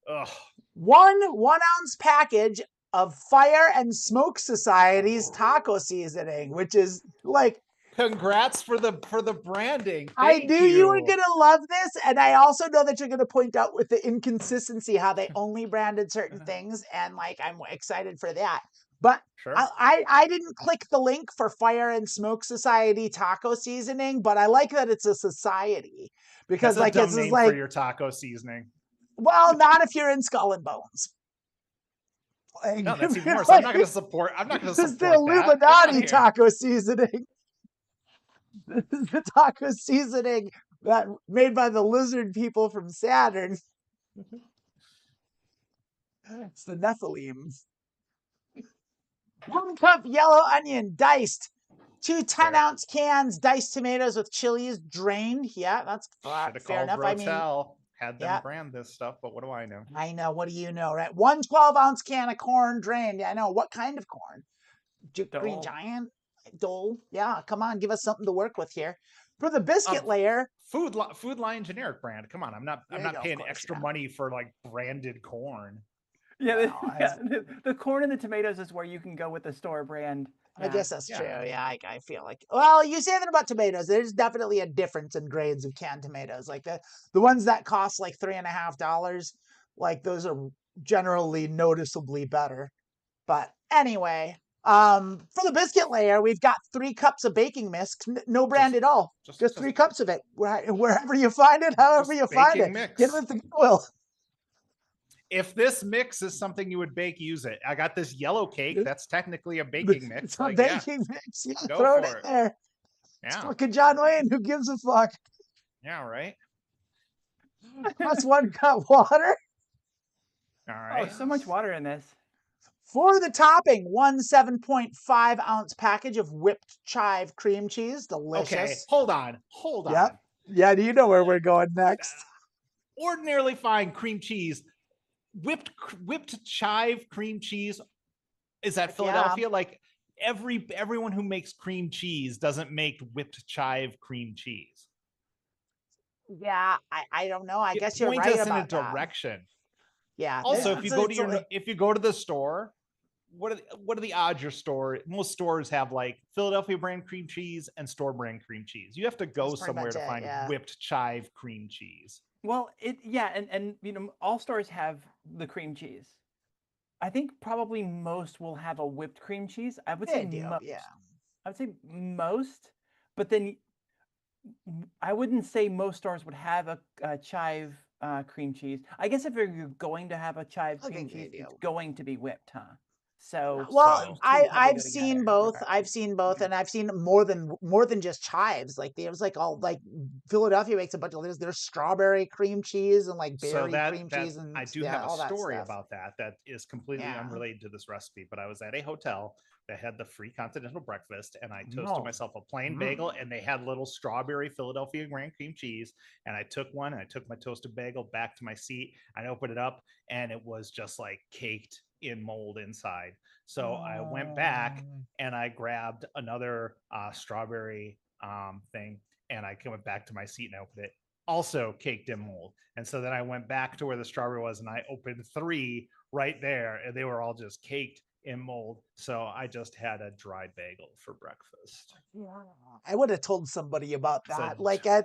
S3: Ugh.
S1: 1 ounce package of Fire and Smoke Society's taco seasoning, which is
S3: congrats for the branding.
S1: I knew you were gonna love this, and I also know that you're gonna point out with the inconsistency how they only branded certain things, and I'm excited for that. But
S3: Sure.
S1: I didn't click the link for Fire and Smoke Society taco seasoning, but I like that it's a society because
S3: That's a
S1: like
S3: dumb
S1: it's just
S3: name
S1: like,
S3: for your taco seasoning.
S1: well, not if you're in Skull and Bones. Like,
S3: No, that's
S1: if
S3: even
S1: you're
S3: worse. I'm not
S1: like-
S3: going to support. I'm not going to
S1: this is the
S3: support that. Come on
S1: Illuminati
S3: here.
S1: taco seasoning. This is the taco seasoning that made by the lizard people from Saturn. It's the Nephilim. 1 cup yellow onion diced. 2 10-ounce cans diced tomatoes with chilies drained. Yeah, that's
S3: Should have
S1: fair
S3: called
S1: enough. I mean,
S3: Rotel. Had them
S1: yeah.
S3: brand this stuff, but what do I know?
S1: I know. What do you know, right? 1 12-ounce can of corn drained. Yeah, I know. What kind of corn? Green
S2: Dole.
S1: Giant? Dole? Yeah, come on. Give us something to work with here. For the biscuit layer.
S3: Food Line generic brand. Come on, I'm not paying extra money for like branded corn.
S2: Yeah,
S1: Well,
S2: the corn and the tomatoes is where you can go with the store brand.
S1: I guess that's
S3: Yeah.
S1: true. Yeah, I feel like. Well, you say that about tomatoes. There's definitely a difference in grades of canned tomatoes. Like the ones that cost like $3.50, like those are generally noticeably better. But anyway, for the biscuit layer, we've got 3 cups of baking mix, no brand at all. Just 3 cups of it. Wherever you find it, however you find it.
S3: Mix.
S1: Get with the Goodwill.
S3: If this mix is something you would bake, use it. I got this yellow cake. That's technically a baking mix.
S1: It's a baking mix. Yeah,
S3: Go
S1: throw it
S3: for
S1: in
S3: it.
S1: there.
S3: Yeah.
S1: It's fucking John Wayne. Who gives a fuck?
S3: Yeah, right.
S1: That's 1 cup water.
S3: All right.
S2: Oh, so much water in this.
S1: For the topping, 1 7.5-ounce package of whipped chive cream cheese. Delicious.
S3: Okay, hold on.
S1: Yep. Yeah, do you know where we're going next?
S3: Ordinarily fine cream cheese. Whipped chive cream cheese. Is that Philadelphia? Like everyone who makes cream cheese doesn't make whipped chive cream cheese.
S1: Yeah, I don't know. I guess you're
S3: Point
S1: right
S3: us
S1: about
S3: in a direction.
S1: Yeah.
S3: Also, if you go to the store, what are the odds your store? Most stores have like Philadelphia brand cream cheese and store brand cream cheese. You have to go somewhere to find whipped chive cream cheese.
S2: Well, and you know, all stores have the cream cheese. I think probably most will have a whipped cream cheese. I would say most.
S1: Yeah.
S2: I would say most, but then I wouldn't say most stores would have a chive cream cheese. I guess if you're going to have a chive cream cheese, it's going to be whipped, huh? So
S1: I've seen both. I've seen both, and I've seen more than just chives. Like there's like all like Philadelphia makes a bunch of there's strawberry cream cheese and like berry cream cheese, and
S3: I do have a story about that is completely unrelated to this recipe. But I was at a hotel that had the free continental breakfast, and I toasted myself a plain bagel, and they had little strawberry Philadelphia grand cream cheese, and I took one, and I took my toasted bagel back to my seat, and I opened it up, and it was just like caked in mold inside. So I went back and I grabbed another strawberry thing, and I went back to my seat and I opened it, also caked in mold. And so then I went back to where the strawberry was, and I opened 3 right there, and they were all just caked in mold. So I just had a dry bagel for breakfast.
S1: I would have told somebody about that.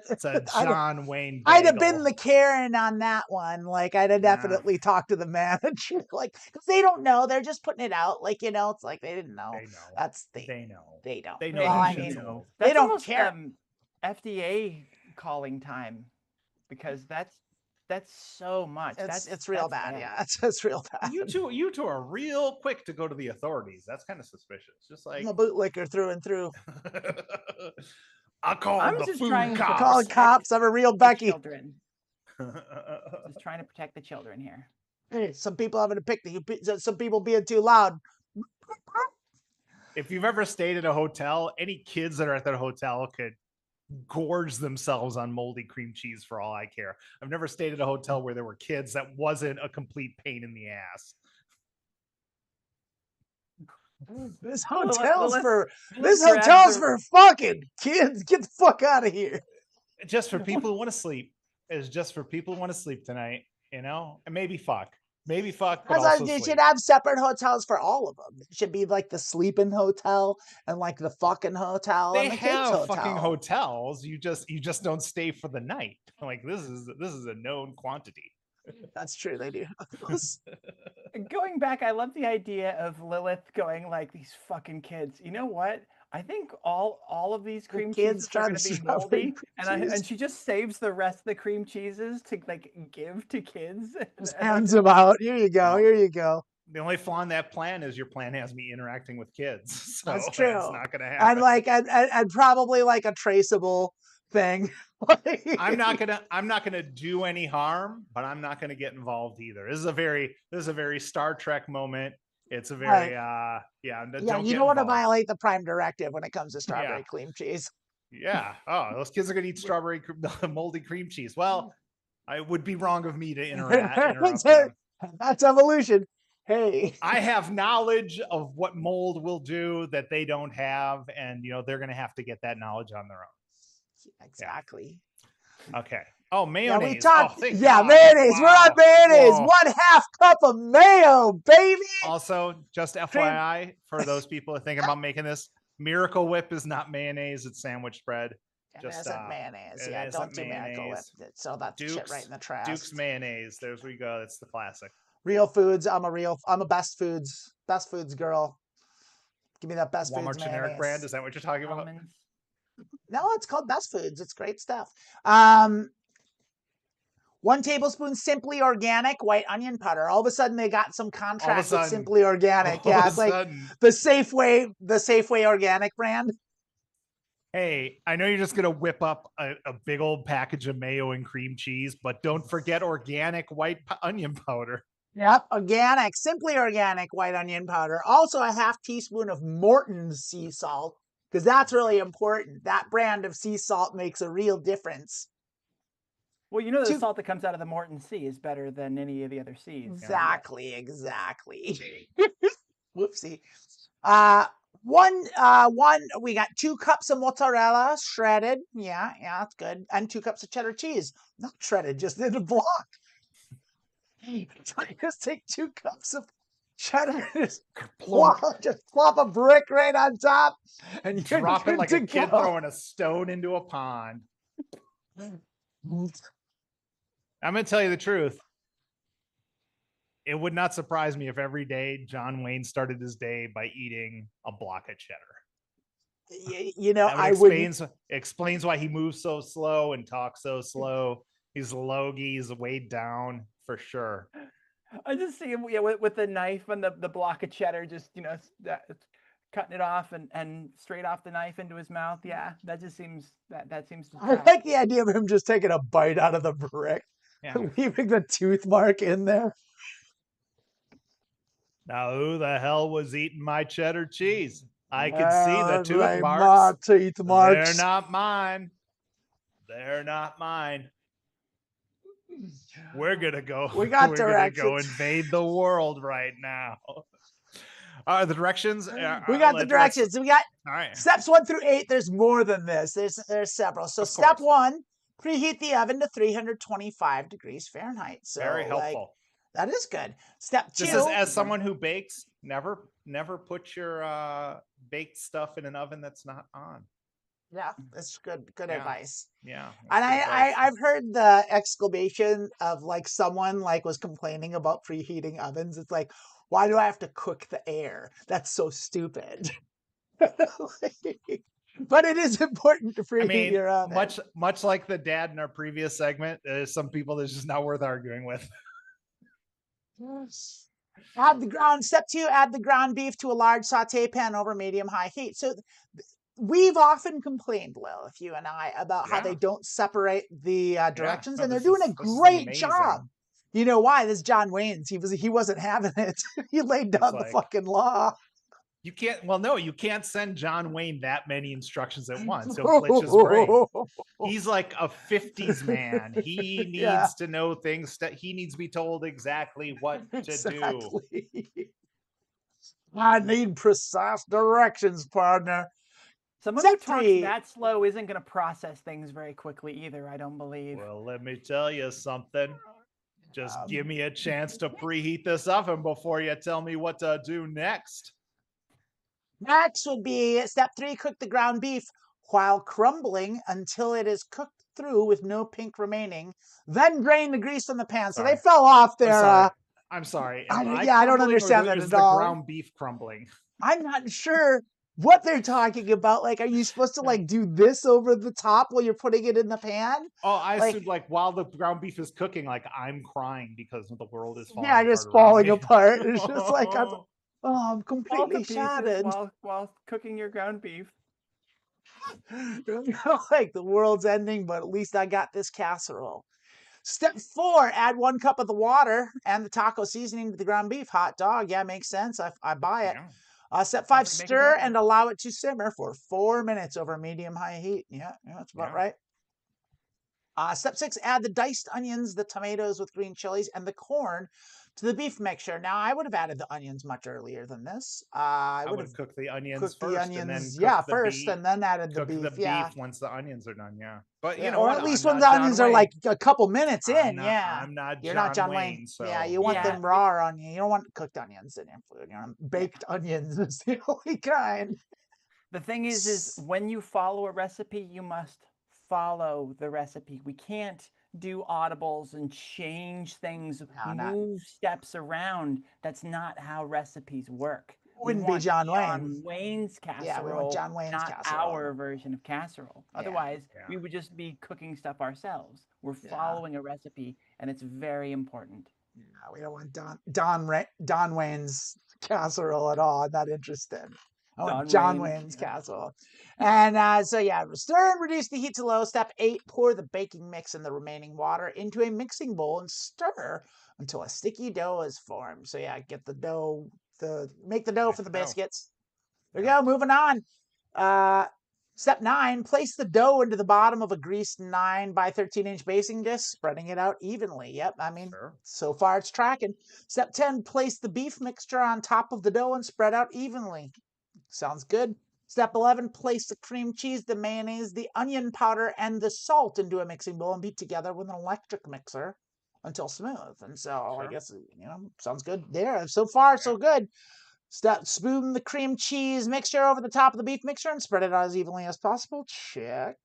S3: It's a John Wayne bagel.
S1: I'd have been the Karen on that one. Like I'd have definitely talked to the manager. Like, because they don't know, they're just putting it out. Like, you know, it's like they didn't know.
S3: They know.
S1: They know.
S3: They know.
S1: Well, I mean, they don't care.
S2: FDA calling time, because that's so much.
S1: It's real bad. Yeah, it's real bad.
S3: You two are real quick to go to the authorities. That's kind of suspicious. Just like
S1: I'm a bootlicker through and through.
S3: I'm
S2: just trying to
S1: calling cops. I'm a real Becky.
S2: Children. Just trying to protect the children here.
S1: Hey, some people having to pick some people being too loud.
S3: If you've ever stayed at a hotel, any kids that are at that hotel could gorge themselves on moldy cream cheese for all I care. I've never stayed at a hotel where there were kids that wasn't a complete pain in the ass.
S1: This hotel's for fucking kids. Get the fuck out of here.
S3: Just for people who want to sleep. It's just for people who want to sleep tonight, you know? And maybe fuck. Maybe fuck, but also
S1: You
S3: sleep.
S1: should have separate hotels for all of them. It should be like the sleeping hotel and like the fucking hotel.
S3: They
S1: and the
S3: have
S1: kids hotel.
S3: fucking hotels. You just don't stay for the night. Like this is a known quantity.
S1: That's true. They do.
S2: Going back, I love the idea of Lilith going like, these fucking kids. You know what? I think all of these cream
S1: kids
S2: cheeses are
S1: trying
S2: going to be
S1: strawberry
S2: moldy,
S1: cream cheese.
S2: and she just saves the rest of the cream cheeses to like give to kids.
S1: Just hands them out. Here you go.
S3: Well,
S1: Here you go.
S3: The only flaw in that plan is your plan has me interacting with kids. So
S1: That's true.
S3: That's not going to happen.
S1: And like, and probably like a traceable thing.
S3: I'm not gonna do any harm, but I'm not gonna get involved either. This is a very Star Trek moment. It's a very
S1: yeah.
S3: Don't
S1: You
S3: get
S1: don't want to
S3: involved.
S1: violate the Prime Directive when it comes to strawberry cream cheese.
S3: Yeah. Oh, those kids are gonna eat strawberry moldy cream cheese. Well, it would be wrong of me to interrupt them.
S1: That's evolution. Hey,
S3: I have knowledge of what mold will do that they don't have, and they're gonna have to get that knowledge on their own.
S1: Exactly.
S3: Yeah. Okay. Oh, mayonnaise.
S1: Yeah, we talked.
S3: Oh,
S1: yeah, mayonnaise.
S3: Wow.
S1: We're on mayonnaise.
S3: Whoa.
S1: 1/2 cup of mayo, baby.
S3: Also, just FYI, for those people that think about making this, Miracle Whip is not mayonnaise; it's sandwich bread.
S1: It isn't mayonnaise. Yeah, don't do Miracle Whip. So that shit right in the trash.
S3: Duke's mayonnaise. There's we go. That's the classic.
S1: Real foods. I'm a best foods girl. Give me that best
S3: Walmart
S1: foods
S3: generic
S1: mayonnaise.
S3: brand. Is that what you're talking about?
S2: Almonds.
S1: No, it's called Best Foods. It's great stuff. 1 tablespoon Simply Organic white onion powder. All of a sudden, they got some contract with Simply Organic. Yeah, it's like the Safeway organic brand.
S3: Hey, I know you're just gonna whip up a big old package of mayo and cream cheese, but don't forget organic white onion powder.
S1: Yep, organic, Simply Organic white onion powder. Also, a 1/2 teaspoon of Morton's sea salt, because that's really important. That brand of sea salt makes a real difference.
S2: Well, the salt that comes out of the Morton Sea is better than any of the other seas.
S1: Exactly. Whoopsie. We got 2 cups of mozzarella shredded. Yeah, that's good. And 2 cups of cheddar cheese. Not shredded, just in a block. So you just take 2 cups of cheddar and just plop a brick right on top, and you're
S3: drop it like a kid
S1: go.
S3: throwing a stone into a pond. I'm gonna tell you the truth. It would not surprise me if every day John Wayne started his day by eating a block of cheddar.
S1: I
S3: explains why he moves so slow and talks so slow. He's logy, he's weighed down for sure.
S2: I just see him with the knife and the block of cheddar, just cutting it off and straight off the knife into his mouth. Yeah, that just seems that seems to
S1: I like the idea of him just taking a bite out of the brick, leaving the tooth mark in there.
S3: Now, who the hell was eating my cheddar cheese? I can see the tooth marks.
S1: Teeth marks.
S3: They're not mine. They're not mine. We're gonna go.
S1: We're gonna
S3: go invade the world right now. The directions.
S1: We got the directions. We got
S3: all right.
S1: Steps 1 through 8. There's more than this. There's several. So step 1, preheat the oven to 325 degrees Fahrenheit. So
S3: very helpful.
S1: That is good. Step 2.
S3: This is, as someone who bakes, never put your baked stuff in an oven that's not on.
S1: Yeah, that's good advice.
S3: Yeah.
S1: And I've heard the exclamation of like someone like was complaining about preheating ovens. It's like, why do I have to cook the air? That's so stupid. But it is important to preheat your oven.
S3: Much like the dad in our previous segment, there's some people that's just not worth arguing with.
S1: Step 2, add the ground beef to a large saute pan over medium-high heat. So we've often complained, Lilith, you and I, about how they don't separate the directions, and they're doing a great job. You know why? This is John Wayne's. He wasn't having it. He laid down the fucking law.
S3: You can't. Well, no, you can't send John Wayne that many instructions at once. He'll glitch his brain. He's like a 50s man. He needs to know things. He needs to be told exactly what to do.
S1: I need precise directions, partner.
S2: Someone who talks that slow isn't going to process things very quickly either, I don't believe.
S3: Well, let me tell you something. Just give me a chance to preheat this oven before you tell me what to do next.
S1: Next would be step 3, cook the ground beef while crumbling until it is cooked through with no pink remaining. Then drain the grease from the pan. So they
S3: Sorry.
S1: fell off
S3: I'm
S1: their.
S3: sorry. I'm sorry. Am I
S1: I don't
S3: crumbling, or
S1: understand that
S3: is
S1: at
S3: the
S1: all.
S3: ground beef crumbling?
S1: I'm not sure what they're talking about. Like, are you supposed to like do this over the top while you're putting it in the pan?
S3: Oh, I
S1: Like-
S3: assumed like while the ground beef is cooking, like I'm crying because the world is falling
S1: Yeah,
S3: apart
S1: just
S3: around
S1: falling
S3: me.
S1: apart. It's just like I'm
S2: Fall to
S1: completely
S2: pieces
S1: shattered.
S2: while cooking your ground beef.
S1: Like the world's ending, but at least I got this casserole. Step 4, add 1 cup of the water and the taco seasoning to the ground beef. Hot dog. Yeah, makes sense. I buy it.
S3: Yeah.
S1: Step 5,
S2: Sounds like making
S1: stir
S2: taco.
S1: and allow it to simmer for 4 minutes over medium-high heat. Yeah, that's about
S3: Yeah.
S1: right. Step 6, add the diced onions, the tomatoes with green chilies, and the corn to the beef mixture. Now, I would have added the onions much earlier than this. I would have
S3: cooked the onions
S1: cooked
S3: first,
S1: the
S3: and then
S1: onions,
S3: cooked the
S1: first,
S3: beef.
S1: and then added the
S3: Cook
S1: beef.
S3: the beef
S1: Yeah.
S3: once the onions are done. Yeah, but you
S1: Yeah,
S3: know
S1: or
S3: what?
S1: at least
S3: I'm
S1: when
S3: not
S1: the
S3: John
S1: onions are
S3: Wayne.
S1: like a couple minutes in.
S3: I'm not,
S1: Yeah,
S3: I'm not
S1: you're
S3: John
S1: not John
S3: Wayne.
S1: Wayne.
S3: So
S1: Yeah, you want
S2: Yeah,
S1: them raw onion. You don't want cooked onions in your food. You know, baked onions is the only kind.
S2: The thing is when you follow a recipe, you must follow the recipe. We can't do audibles and change things, move steps around. That's not how recipes work.
S1: Wouldn't be John Wayne.
S2: Wayne's casserole,
S1: Yeah, we want John Wayne's
S2: not
S1: casserole.
S2: our version of casserole. Otherwise, we would just be cooking stuff ourselves. We're following a recipe, and it's very important.
S1: Yeah, we don't want Don Wayne's casserole at all. I'm not interested. I want John Wayne's casserole. And stir and reduce the heat to low. Step 8, pour the baking mix and the remaining water into a mixing bowl and stir until a sticky dough is formed. So yeah, get the dough, make the dough for the biscuits. There you go, moving on. Step 9, place the dough into the bottom of a greased 9 by 13-inch basting disc, spreading it out evenly. Yep, I mean, so far it's tracking. Step 10, place the beef mixture on top of the dough and spread out evenly. Sounds good. Step 11, place the cream cheese, the mayonnaise, the onion powder, and the salt into a mixing bowl and beat together with an electric mixer until smooth. And so I guess, sounds good there. So far, so good. Spoon the cream cheese mixture over the top of the beef mixture and spread it out as evenly as possible. Check.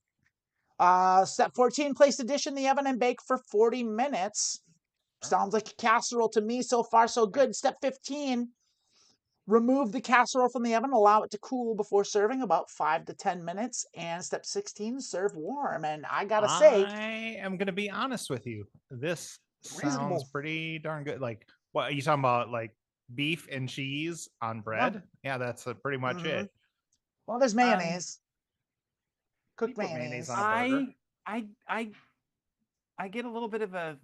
S1: Step 14, place the dish in the oven and bake for 40 minutes. Sounds like a casserole to me. So far, so good. Step 15, remove the casserole from the oven. Allow it to cool before serving, about 5 to 10 minutes. And step 16, serve warm. And I gotta say,
S3: I am going to be honest with you. This sounds pretty darn good. Like, what are you talking about? Like beef and cheese on bread? Yeah, that's pretty much it.
S1: Well, there's mayonnaise. Cooked mayonnaise
S3: on a burger.
S2: I get a little bit of a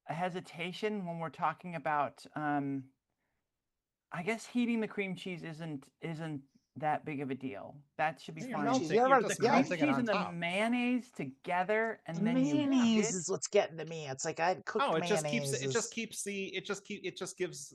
S2: hesitation when we're talking about I guess heating the cream cheese isn't that big of a deal. That should be fine.
S1: The
S2: cream cheese and the mayonnaise together, and then
S1: mayonnaise is what's getting to me. It's like I cooked
S3: mayonnaise.
S1: It
S3: just gives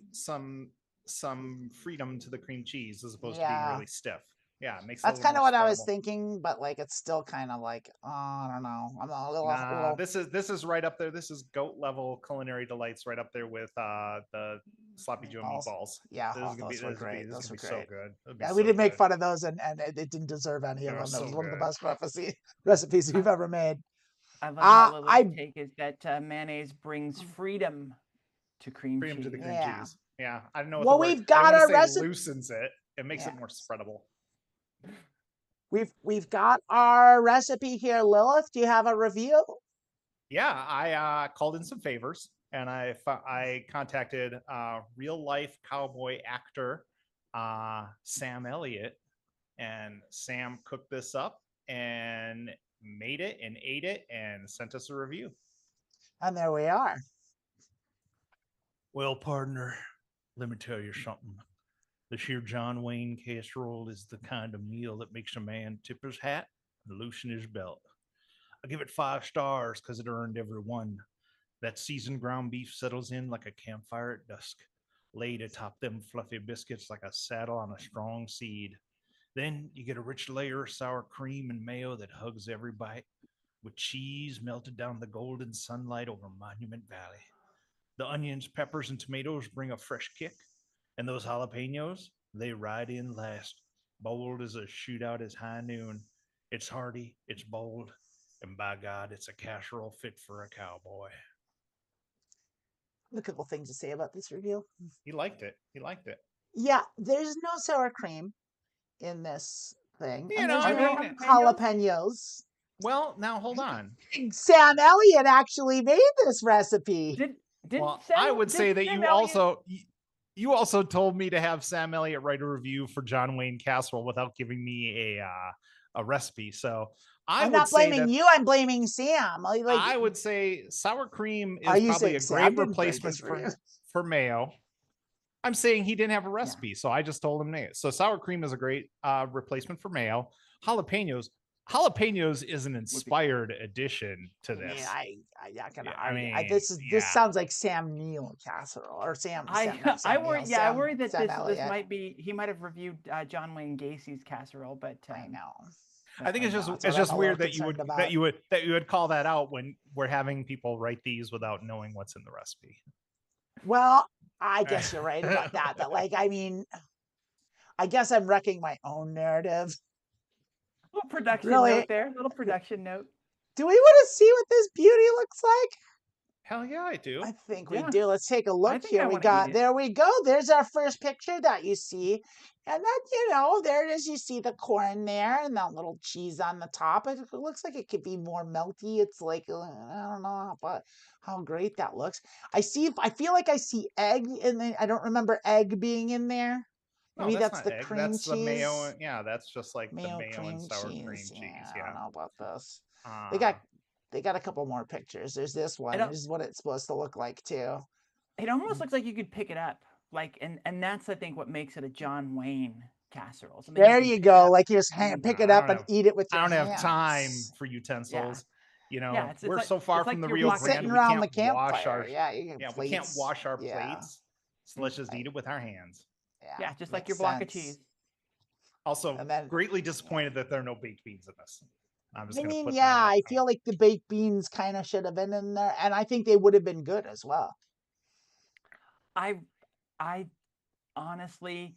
S3: some freedom to the cream cheese as opposed to being really stiff. Yeah, it makes
S1: that's kind of what I was thinking, but like it's still kind of like I don't know. I'm a little.
S3: This is right up there. This is goat level Culinary Delights, right up there with the sloppy Joe meatballs.
S1: Yeah,
S3: those were great. Those were so good.
S1: Yeah, we did make fun of those, and it didn't deserve any of them. That was one of the best recipes we've ever made.
S2: I love how Lilith's take is that mayonnaise brings freedom to cream cheese.
S3: To the cream cheese. Yeah, I don't know.
S1: Well, we've got our recipe.
S3: Loosens it. It makes it more spreadable.
S1: We've got our recipe here, Lilith. Do you have a review?
S3: Yeah, I called in some favors, and I contacted real life cowboy actor Sam Elliott, and Sam cooked this up and made it and ate it and sent us a review.
S1: And there we are.
S5: Well, partner, let me tell you something. This here John Wayne casserole is the kind of meal that makes a man tip his hat and loosen his belt. I give it 5 stars because it earned every one. That seasoned ground beef settles in like a campfire at dusk, laid atop them fluffy biscuits like a saddle on a strong seed. Then you get a rich layer of sour cream and mayo that hugs every bite, with cheese melted down the golden sunlight over Monument Valley. The onions, peppers, and tomatoes bring a fresh kick. And those jalapenos, they ride in last, bold as a shootout as high noon. It's hearty, it's bold, And by God, it's a casserole fit for a cowboy.
S1: A couple things to say about this review.
S3: He liked it. He liked it.
S1: Yeah, there's no sour cream in this thing.
S3: You
S1: And
S3: know,
S1: there's
S3: I
S1: no
S3: mean,
S1: jalapenos.
S3: well, now hold on.
S1: Sam Elliott actually made this recipe.
S3: Well, I would say that you also told me to have Sam Elliott write a review for John Wayne casserole without giving me a recipe. So
S1: I'm
S3: would
S1: not
S3: say
S1: blaming
S3: that
S1: you. I'm blaming Sam. Like,
S3: I would say sour cream
S1: are
S3: is
S1: you
S3: probably
S1: saying
S3: a
S1: Sam
S3: great
S1: didn't write
S3: replacement
S1: this for you?
S3: for mayo. I'm saying he didn't have a recipe, so I just told him to. So sour cream is a great replacement for mayo. Jalapenos is an inspired addition to this.
S1: Yeah, I'm not gonna
S3: I
S1: argue.
S3: mean,
S1: This sounds like Sam Neill casserole or Sam. not
S2: I
S1: Sam
S2: worry.
S1: Neill,
S2: Yeah, I
S1: Sam-
S2: worry that
S1: Sam
S2: this
S1: Elliott.
S2: might be. He might have reviewed John Wayne Gacy's casserole, but
S1: I know.
S3: I think it's
S1: know,
S3: just
S1: that's
S3: it's
S1: what I'm
S3: just
S1: a
S3: weird
S1: little
S3: that you would
S1: concerned about.
S3: that you would call that out when we're having people write these without knowing what's in the recipe.
S1: Well, I guess you're right about that. But like, I mean, I guess I'm wrecking my own narrative.
S2: little production
S1: Really?
S2: note there. Little production note.
S1: Do we want to see what this beauty looks like?
S3: Hell yeah, I do.
S1: I think we
S2: Yeah.
S1: do. Let's take a look
S2: think
S1: here.
S2: I
S1: We
S2: wanna
S1: got,
S2: eat it.
S1: there we go. There's our first picture that you see. And then, there it is. You see the corn there and that little cheese on the top. It looks like it could be more melty. It's like, I don't know how great that looks. I feel like I see egg in the, I don't remember egg being in there.
S3: No,
S1: Maybe that's
S3: not
S1: the
S3: egg.
S1: cream
S3: That's
S1: cheese.
S3: the mayo. Yeah, that's just like the
S1: Mayo
S3: mayo and sour cream cheese.
S1: I don't know about this.
S3: Uh,
S1: They got a couple more pictures. There's this one.
S2: don't-
S1: This is what it's supposed to look like too.
S2: It almost looks like you could pick it up, like, and that's I think what makes it a John Wayne casserole. Something
S1: There
S2: can
S1: you
S2: pick
S1: go.
S2: up
S1: Like you just
S2: and-
S1: pick
S3: I
S1: it up
S3: don't
S1: and
S3: have-
S1: eat it with
S3: I
S1: your
S3: don't
S1: hands.
S3: have time for utensils. You know,
S2: Yeah, it's
S3: we're
S2: like-
S3: so far
S2: it's like
S3: from the
S2: your
S3: Rio
S2: block of
S3: Grande.
S1: sitting
S3: We
S1: around the
S3: can't wash
S1: campfire.
S3: our
S1: Yeah, you
S3: yeah,
S1: can
S3: we can't wash our
S1: yeah,
S3: plates. So let's just
S2: Right.
S3: eat it with our hands.
S2: Yeah, just like
S1: makes
S2: your block of
S1: sense.
S2: cheese.
S3: Also,
S1: And then-
S3: greatly disappointed that there are no baked beans in this. I'm just
S1: I
S3: gonna
S1: mean,
S3: put
S1: yeah,
S3: that out
S1: I
S3: there.
S1: feel like the baked beans kind of should have been in there, and I think they would have been good as well.
S2: I honestly,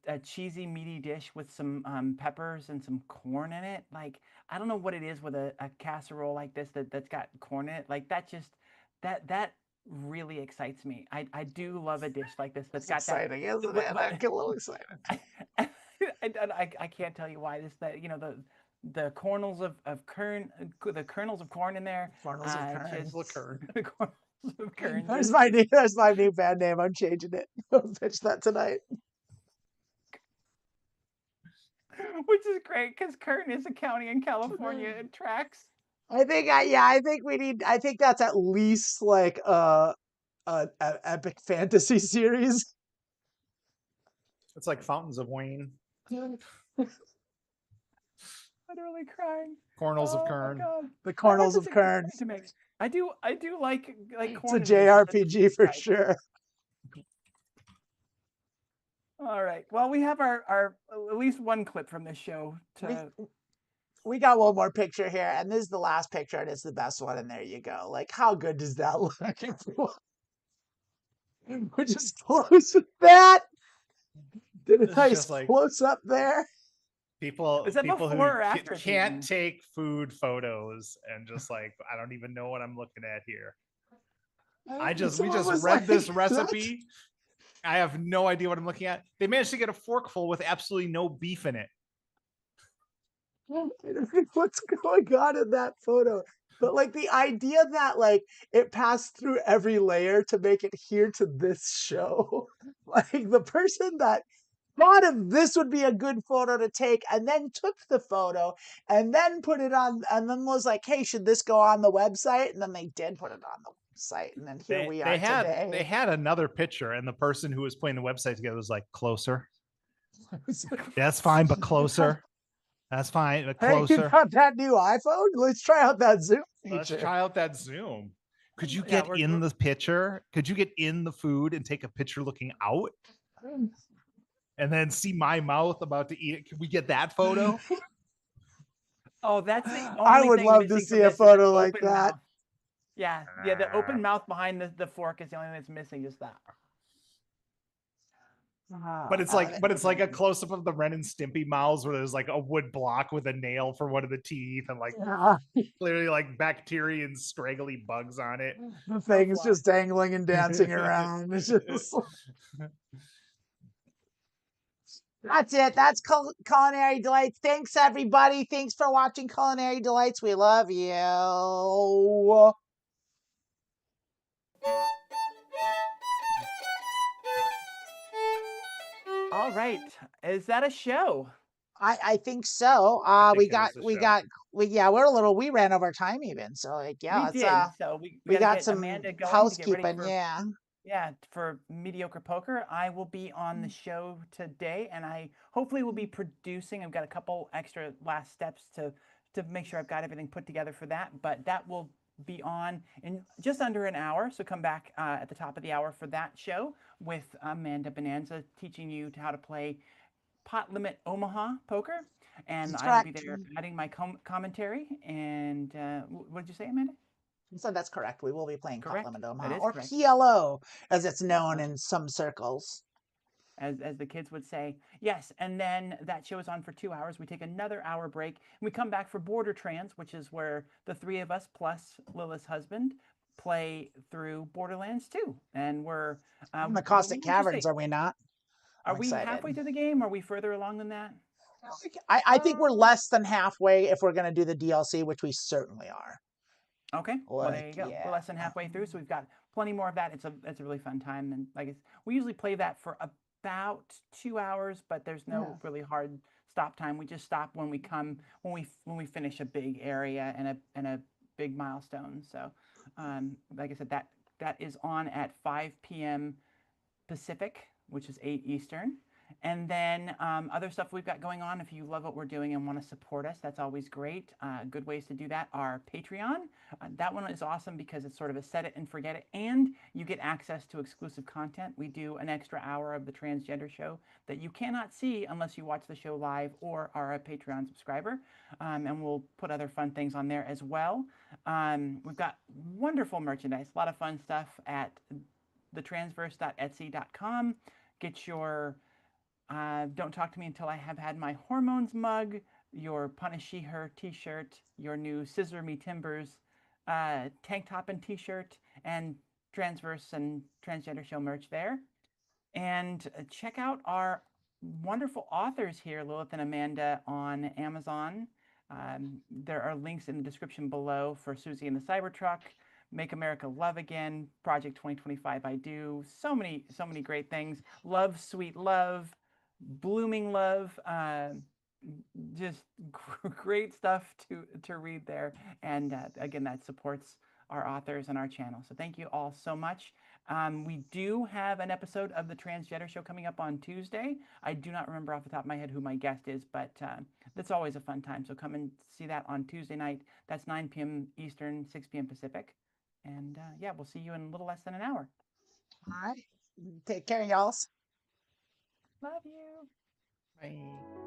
S2: a cheesy meaty dish with some peppers and some corn in it. Like, I don't know what it is with a casserole like this that's got corn in it. Like, that just that really excites me. I do love a dish like this that's got
S1: Exciting,
S2: that.
S1: isn't it? I get a little excited.
S2: I can't tell you why the kernels of corn, the kernels of corn in there.
S1: Kernels of corn.
S2: The kernels of corn.
S1: There's my new band name. I'm changing it. I'll pitch that tonight.
S2: Which is great because Kern is a county in California. It tracks.
S1: I think that's at least like a epic fantasy series.
S3: It's like Fountains of Wayne,
S2: Literally crying.
S3: Cornels of
S2: Oh my
S3: Kern.
S2: God.
S1: The Kernels
S2: That's
S1: of
S2: a good
S1: Kern.
S2: point to make. I do like
S1: It's
S2: corn.
S1: a
S2: in this.
S1: JRPG for
S2: Right.
S1: sure.
S2: All right. Well, we have our at least one clip from this show to.
S1: We got one more picture here, and this is the last picture, and it's the best one. And there you go. Like, how good does that look? We're just close with that. Did a
S3: This is
S1: nice
S3: just like-
S1: close up there.
S3: People
S2: Is that
S3: who
S2: before or after it's
S3: can't
S2: eaten?
S3: take food photos and just like I don't even know what I'm looking at here. We just read this recipe. I have no idea what I'm looking at. They managed to get a forkful with absolutely no beef in it.
S1: I don't know what's going on in that photo. But like the idea that like it passed through every layer to make it here to this show. Like the person that thought of this would be a good photo to take and then took the photo and then put it on and then was like, hey, should this go on the website? And then they did put it on the website. And then here we are today.
S3: They had another picture, and the person who was putting the website together was like, closer. That's fine, but closer. That's fine, but
S1: Hey, you
S3: closer.
S1: got that new iPhone? Let's try out that Zoom
S3: Let's
S1: feature.
S3: try out that Zoom. Could you
S2: Yeah,
S3: get
S2: we're-
S3: in the picture? Could you get in the food and take a picture looking out? And then see my mouth about to eat it. Can we get that photo?
S2: Oh, that's the only
S1: I would
S2: thing
S1: love to
S2: missing
S1: see
S2: from
S1: a
S2: this is the
S1: photo like
S2: open
S1: that.
S2: mouth. Yeah, the open mouth behind the fork is the only thing that's missing. Just that.
S3: But it's
S1: I
S3: like,
S1: love it.
S3: but it's like a close up of the Ren and Stimpy mouths where there's like a wood block with a nail for one of the teeth and like
S1: Yeah.
S3: clearly like bacteria and scraggly bugs on it.
S1: The thing is
S2: fly.
S1: just dangling and dancing around. It's just... That's it. That's Culinary Delights. Thanks, everybody. Thanks for watching Culinary Delights. We love you.
S2: All right. Is that a show?
S1: I think so.
S3: I think
S1: We
S3: it
S1: got
S3: is a
S1: we
S3: show.
S1: got we ran over time even. So like yeah,
S2: We
S1: let's
S2: did. So we
S1: we
S2: got to
S1: got
S2: get
S1: some
S2: Amanda going to get ready
S1: housekeeping.
S2: for
S1: Yeah.
S2: for mediocre poker. I will be on the show today, and I hopefully will be producing. I've got a couple extra last steps to make sure I've got everything put together for that. But that will be on in just under an hour. So come back at the top of the hour for that show with Amanda Bonanza teaching you how to play Pot Limit Omaha poker, and
S1: That's
S2: I will be
S1: correct.
S2: there adding my commentary. And what did you say, Amanda?
S1: So that's correct. We will be playing Pot
S2: Correct.
S1: Limit
S2: That
S1: Omaha
S2: is
S1: or
S2: correct.
S1: PLO as it's known
S2: Perfect.
S1: in some circles.
S2: As the kids would say. Yes, and then that show is on for 2 hours. We take another hour break, and we come back for Border Trans, which is where the three of us plus Lilith's husband play through Borderlands 2. And we're
S1: In the
S2: what
S1: Caustic
S2: would you
S1: Caverns,
S2: say?
S1: are we not?
S2: Are
S1: I'm
S2: we
S1: excited.
S2: halfway through the game? Are we further along than that?
S1: I think we're less than halfway if we're going to do the DLC, which we certainly are.
S2: Okay, well there
S1: Like,
S2: you go.
S1: yeah.
S2: We're less than halfway through, so we've got plenty more of that. It's a really fun time, and like we usually play that for about 2 hours, but there's no really hard stop time. We just stop when we finish a big area and a big milestone. So, like I said, that is on at 5 p.m. Pacific, which is 8 Eastern. And then other stuff we've got going on. If you love what we're doing and want to support us, that's always great. Good ways to do that are Patreon. That one is awesome because it's sort of a set it and forget it, and you get access to exclusive content. We do an extra hour of the transgender show that you cannot see unless you watch the show live or are a Patreon subscriber. And we'll put other fun things on there as well. We've got wonderful merchandise, a lot of fun stuff at thetransverse.etsy.com. Get your Don't Talk to Me Until I Have Had My Hormones mug, your Punish She Her t-shirt, your new Scissor Me Timbers tank top and t-shirt, and Transverse and Transgender Show merch there. And check out our wonderful authors here, Lilith and Amanda, on Amazon. There are links in the description below for Susie and the Cybertruck, Make America Love Again, Project 2025 I Do. So many great things. Love, Sweet Love, Blooming Love. Just great stuff to read there. And again, that supports our authors and our channel. So thank you all so much. We do have an episode of the Transgender Show coming up on Tuesday. I do not remember off the top of my head who my guest is, but that's always a fun time. So come and see that on Tuesday night. That's 9 p.m. Eastern, 6 p.m. Pacific. And yeah, we'll see you in a little less than an hour.
S1: All right. Take care, y'all.
S2: Love you.
S3: Bye.